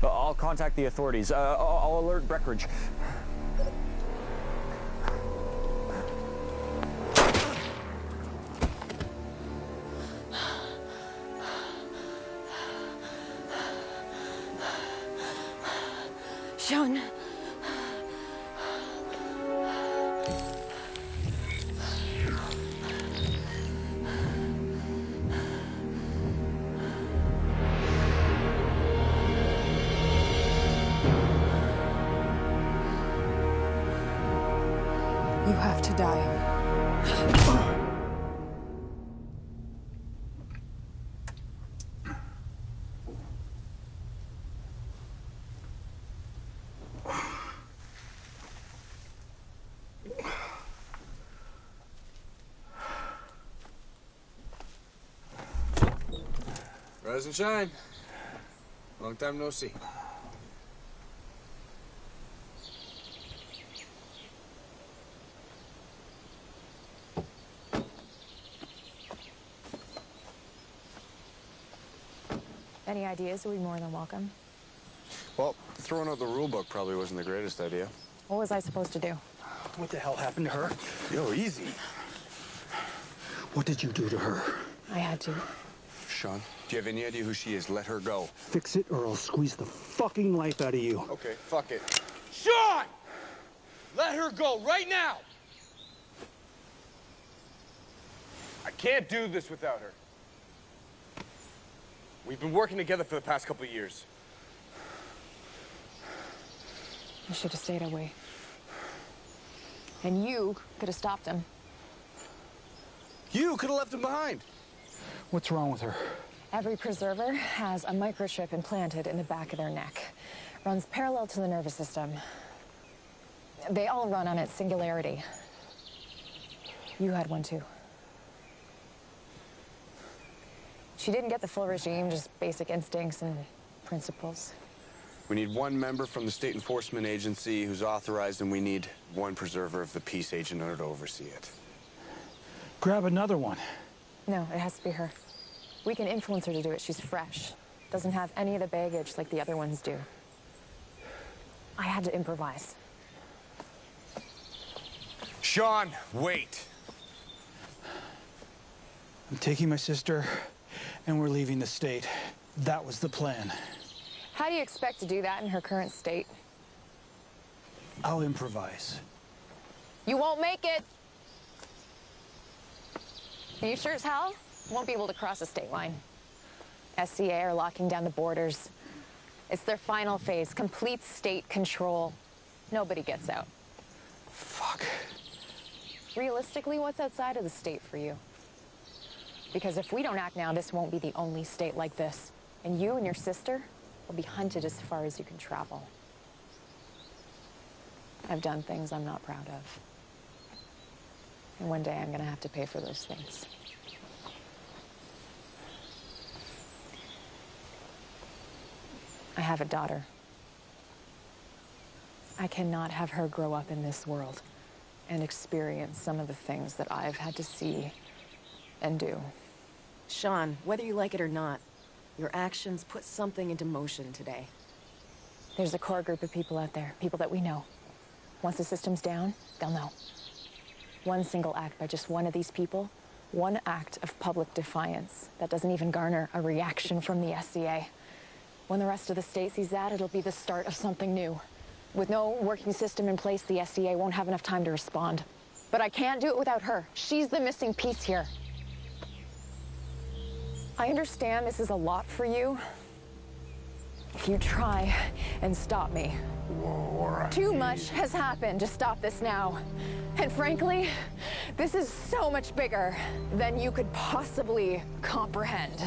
I'll contact the authorities. I'll alert Breckenridge. Sean. You have to die. Rise and shine. Long time no see. Any ideas would be more than welcome. Well, throwing out the rule book probably wasn't the greatest idea. What was I supposed to do? What the hell happened to her? Yo, easy. What did you do to her? I had to. Sean, do you have any idea who she is? Let her go. Fix it or I'll squeeze the fucking life out of you. Okay, fuck it. Sean! Let her go right now! I can't do this without her. We've been working together for the past couple of years. I should have stayed away. And you could have stopped him. You could have left him behind. What's wrong with her? Every preserver has a microchip implanted in the back of their neck. Runs parallel to the nervous system. They all run on its singularity. You had one too. She didn't get the full regime, just basic instincts and principles. We need one member from the state enforcement agency who's authorized, and we need one preserver of the peace agent in order to oversee it. Grab another one. No, it has to be her. We can influence her to do it. She's fresh. Doesn't have any of the baggage like the other ones do. I had to improvise. Sean, wait. I'm taking my sister, and we're leaving the state. That was the plan. How do you expect to do that in her current state? I'll improvise. You won't make it. You sure as hell won't be able to cross the state line. SCA are locking down the borders. It's their final phase, complete state control. Nobody gets out. Fuck. Realistically, what's outside of the state for you? Because if we don't act now, this won't be the only state like this. And you and your sister will be hunted as far as you can travel. I've done things I'm not proud of. And one day I'm gonna have to pay for those things. I have a daughter. I cannot have her grow up in this world and experience some of the things that I've had to see and do. Sean, whether you like it or not, your actions put something into motion today. There's a core group of people out there, people that we know. Once the system's down, they'll know. One single act by just one of these people, one act of public defiance that doesn't even garner a reaction from the SCA. When the rest of the state sees that, it'll be the start of something new. With no working system in place, the SCA won't have enough time to respond. But I can't do it without her. She's the missing piece here. I understand this is a lot for you, if you try and stop me. Whoa, Too much has happened to stop this now. And frankly, this is so much bigger than you could possibly comprehend.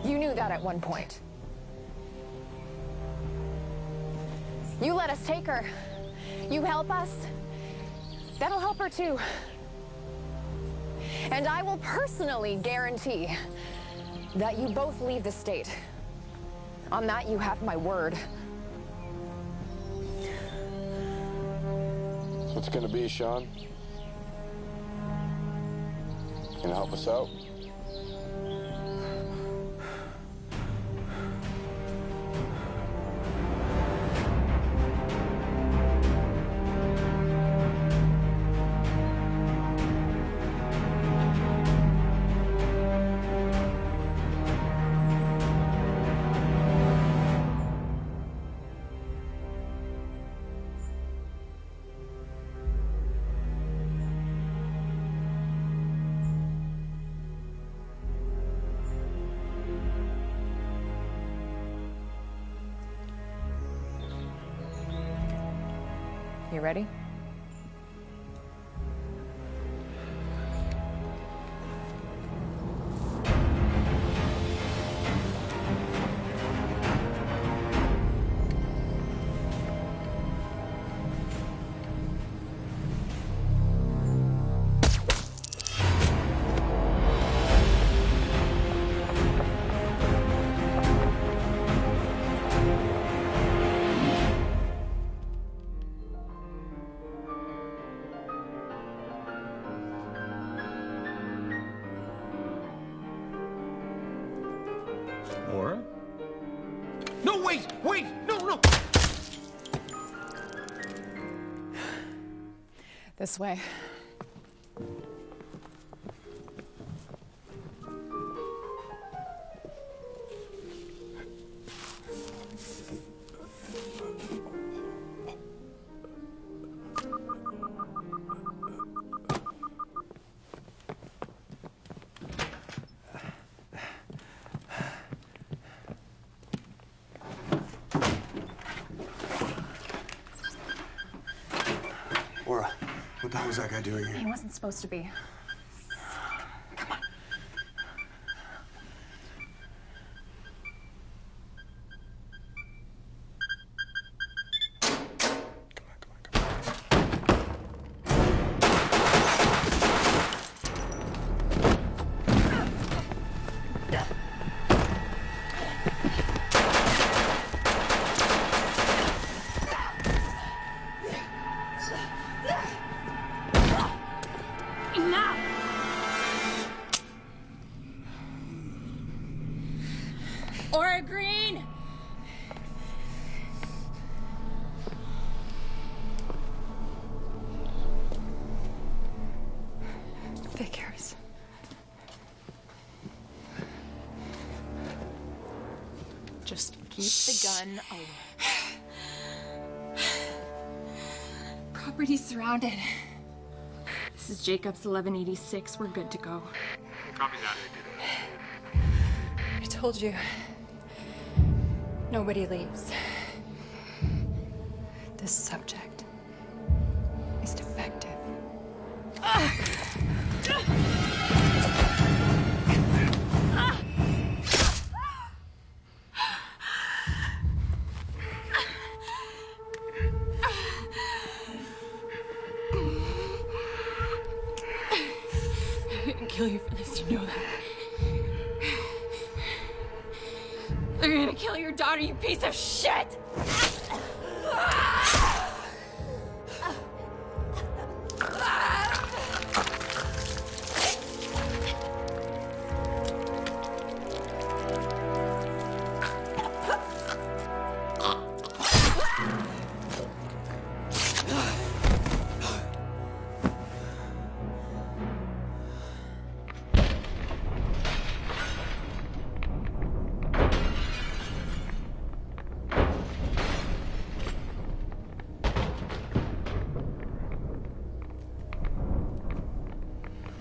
You knew that at one point. You let us take her. You help us. That'll help her too. And I will personally guarantee that you both leave the state. On that, you have my word. So what's gonna be, Sean? Gonna help us out? You ready? Laura? No, wait! No! This way. Laura, what the hell was that guy doing here? He wasn't supposed to be. Or green! Figures. Just keep the gun away. Property's surrounded. This is Jacob's 1186. We're good to go. Copy that. I told you. Nobody leaves. This subject is defective. I didn't kill you for this, you know that. They're gonna kill your daughter, you piece of shit!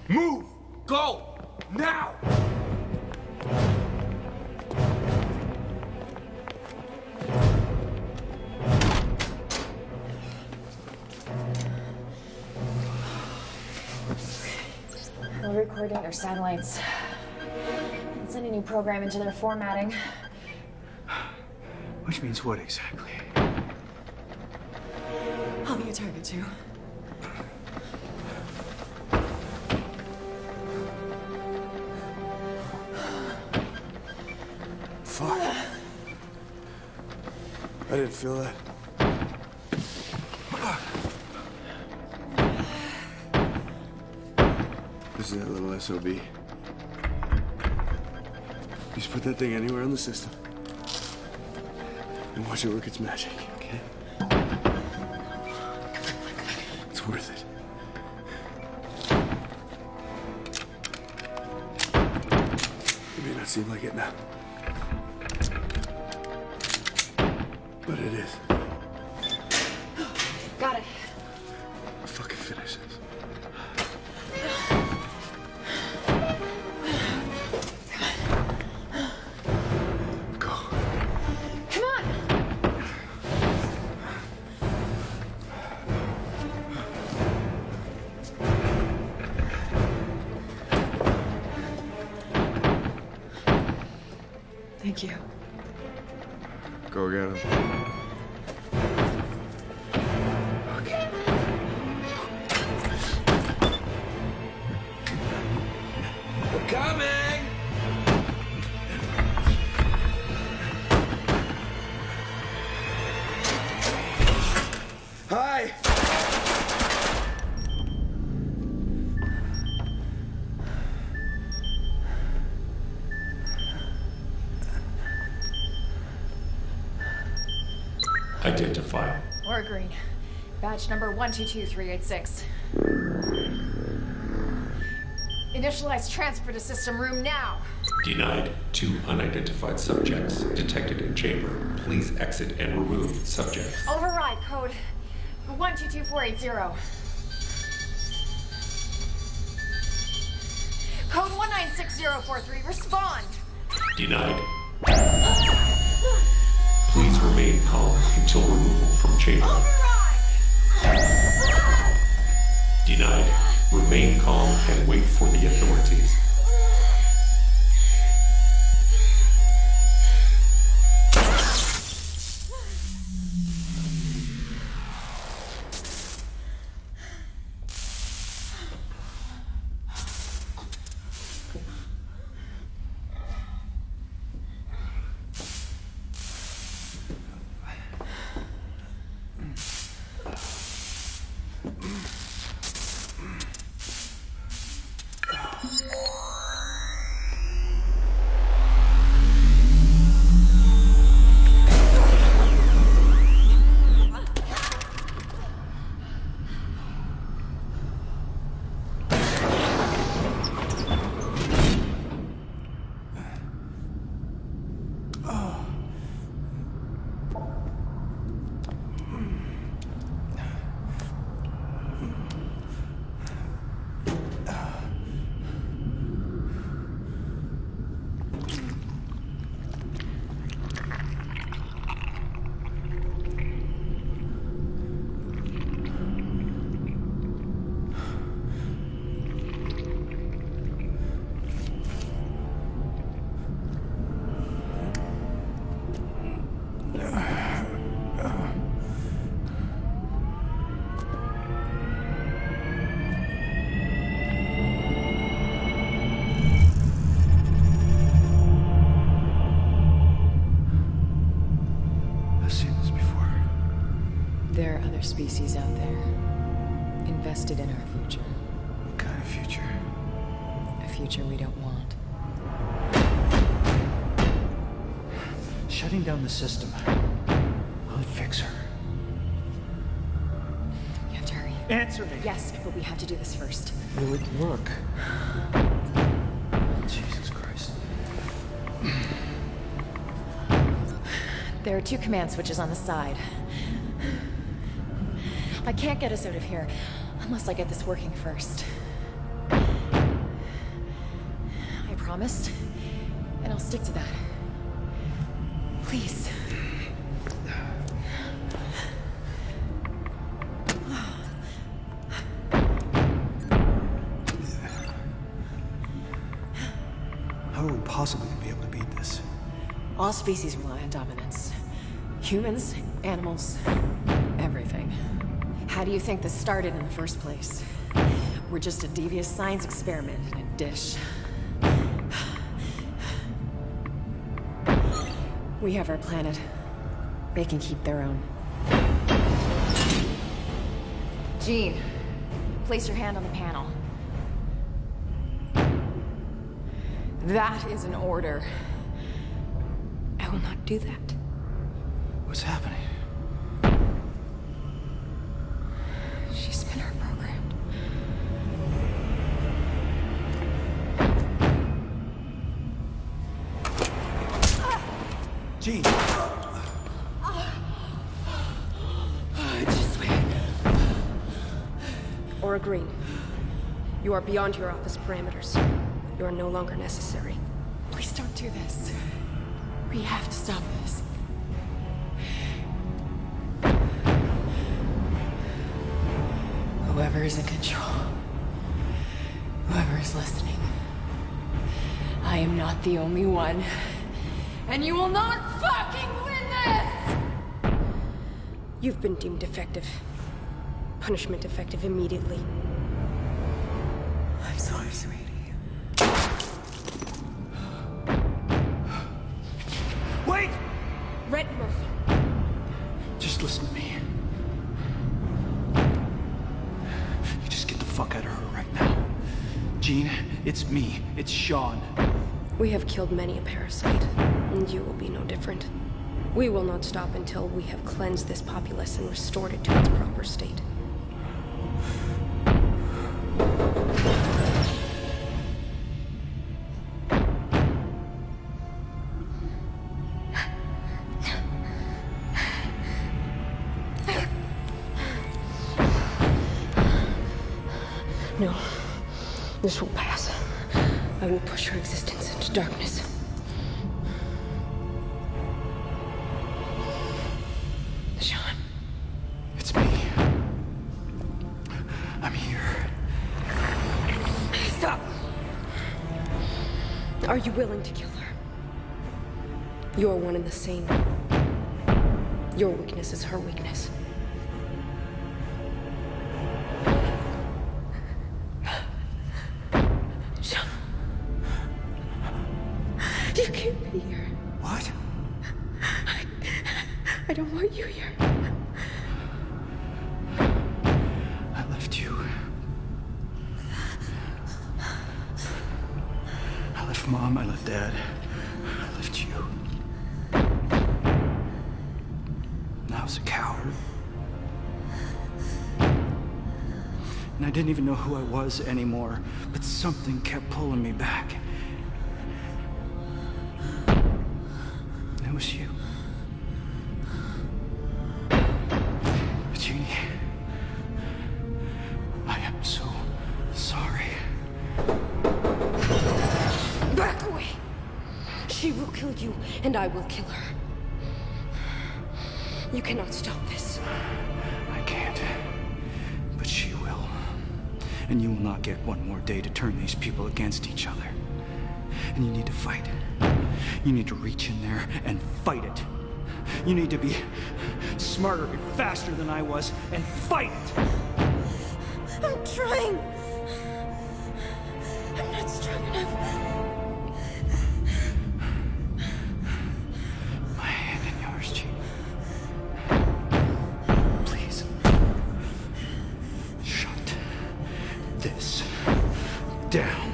Move! Go! Now! recording their satellites. Send a new program into their formatting. Which means what exactly? I'll be a target too. Fuck. I didn't feel that. This is that little SOB. Just put that thing anywhere on the system and watch it work its magic, okay? It's worth it. It may not seem like it now, but it is. Got it. I'll fucking finish this. Come on! Thank you. Go get him. Coming! Hi! Identify. Or green. Badge number 122386. Initialize transfer to system room now. Denied. 2 unidentified subjects detected in chamber. Please exit and remove subjects. Override code 122480. Code 196043. Respond. Denied. Please remain calm until removal from chamber. Denied. Remain calm and wait for the authorities. There are other species out there, invested in our future. What kind of future? A future we don't want. Shutting down the system. Will it fix her? You have to hurry. Answer me. Yes, but we have to do this first. Will it work? Jesus Christ. There are 2 command switches on the side. I can't get us out of here unless I get this working first. I promised, and I'll stick to that. Please. possibly be able to beat this? All species rely on dominance. Humans, animals, everything. How do you think this started in the first place? We're just a devious science experiment in a dish. We have our planet. They can keep their own. Jean, place your hand on the panel. That is an order. I will not do that. What's happening? She's been reprogrammed. Jean! Just wait. Aura Green, you are beyond your office parameters. You are no longer necessary. Please don't do this. We have to stop this. Whoever is in control, whoever is listening, I am not the only one. And you will not fucking win this! You've been deemed defective. Punishment effective immediately. I'm sorry, sweetie. Wait! Red Murphy. Just listen to me. You just get the fuck out of her right now. Jean, it's me. It's Sean. We have killed many a parasite, and you will be no different. We will not stop until we have cleansed this populace and restored it to its proper state. No, this will pass. I will push her existence into darkness. Sean. It's me. I'm here. Stop! Are you willing to kill her? You are one and the same. Your weakness is her weakness. Sean. You can't be here. What? I don't want you here. I left you. I left Mom, I left Dad. I left you. And I was a coward. And I didn't even know who I was anymore, but something kept pulling me back. And it was you. Jeannie, I am so sorry. Back away! She will kill you, and I will kill her. You cannot stop this. I can't. But she will. And you will not get one more day to turn these people against each other. And you need to fight. You need to reach in there and fight it. You need to be smarter and faster than I was and fight it. I'm trying. I'm not strong enough. My hand in yours, Jean. Please. Shut this down.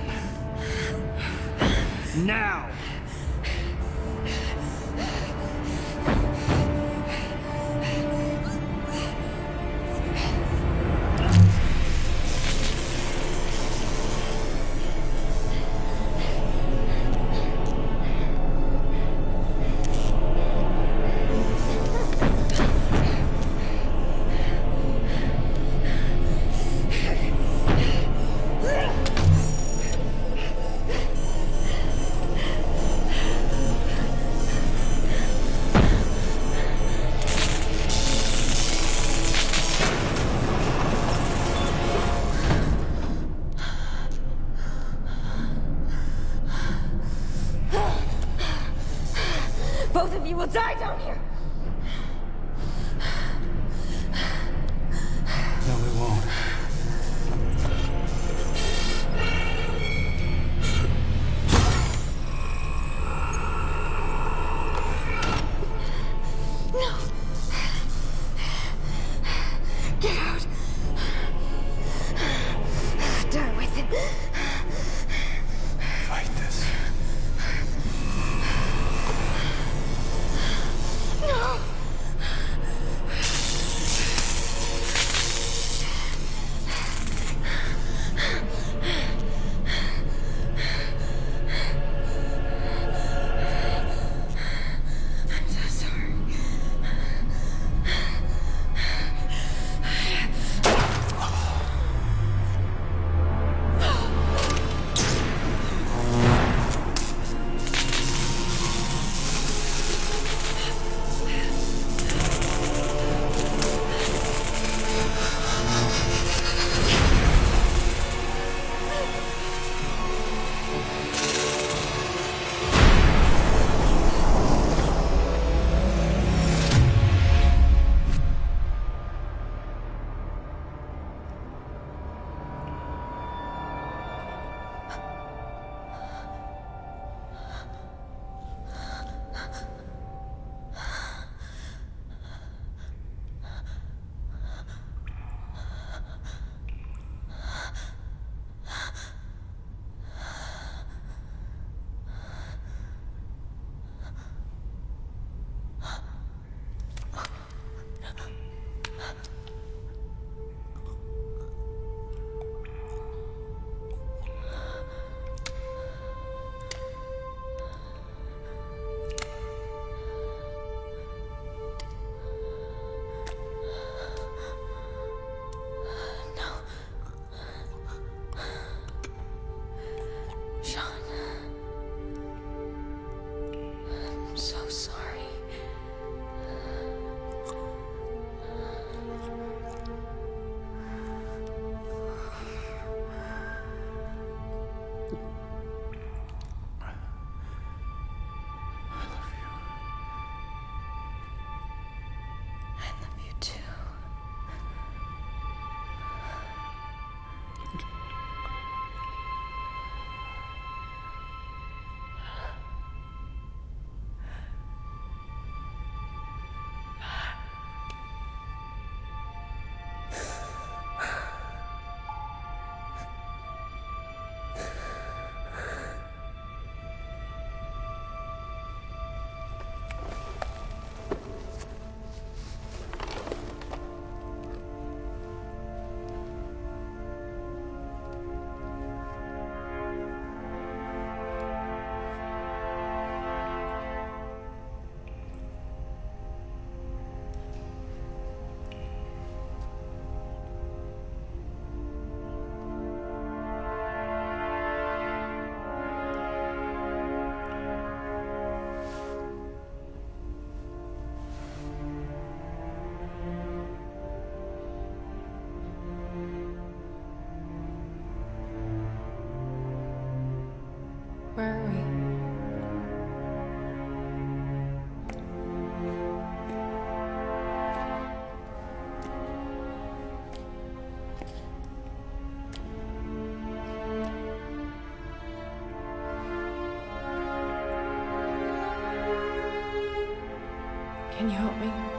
Now! Both of you will die down here! No, we won't. No! Get out! Die with it. Fight this. No! I'm so sorry. Sean. I'm so sorry. I love you too. Where are we? Can you help me?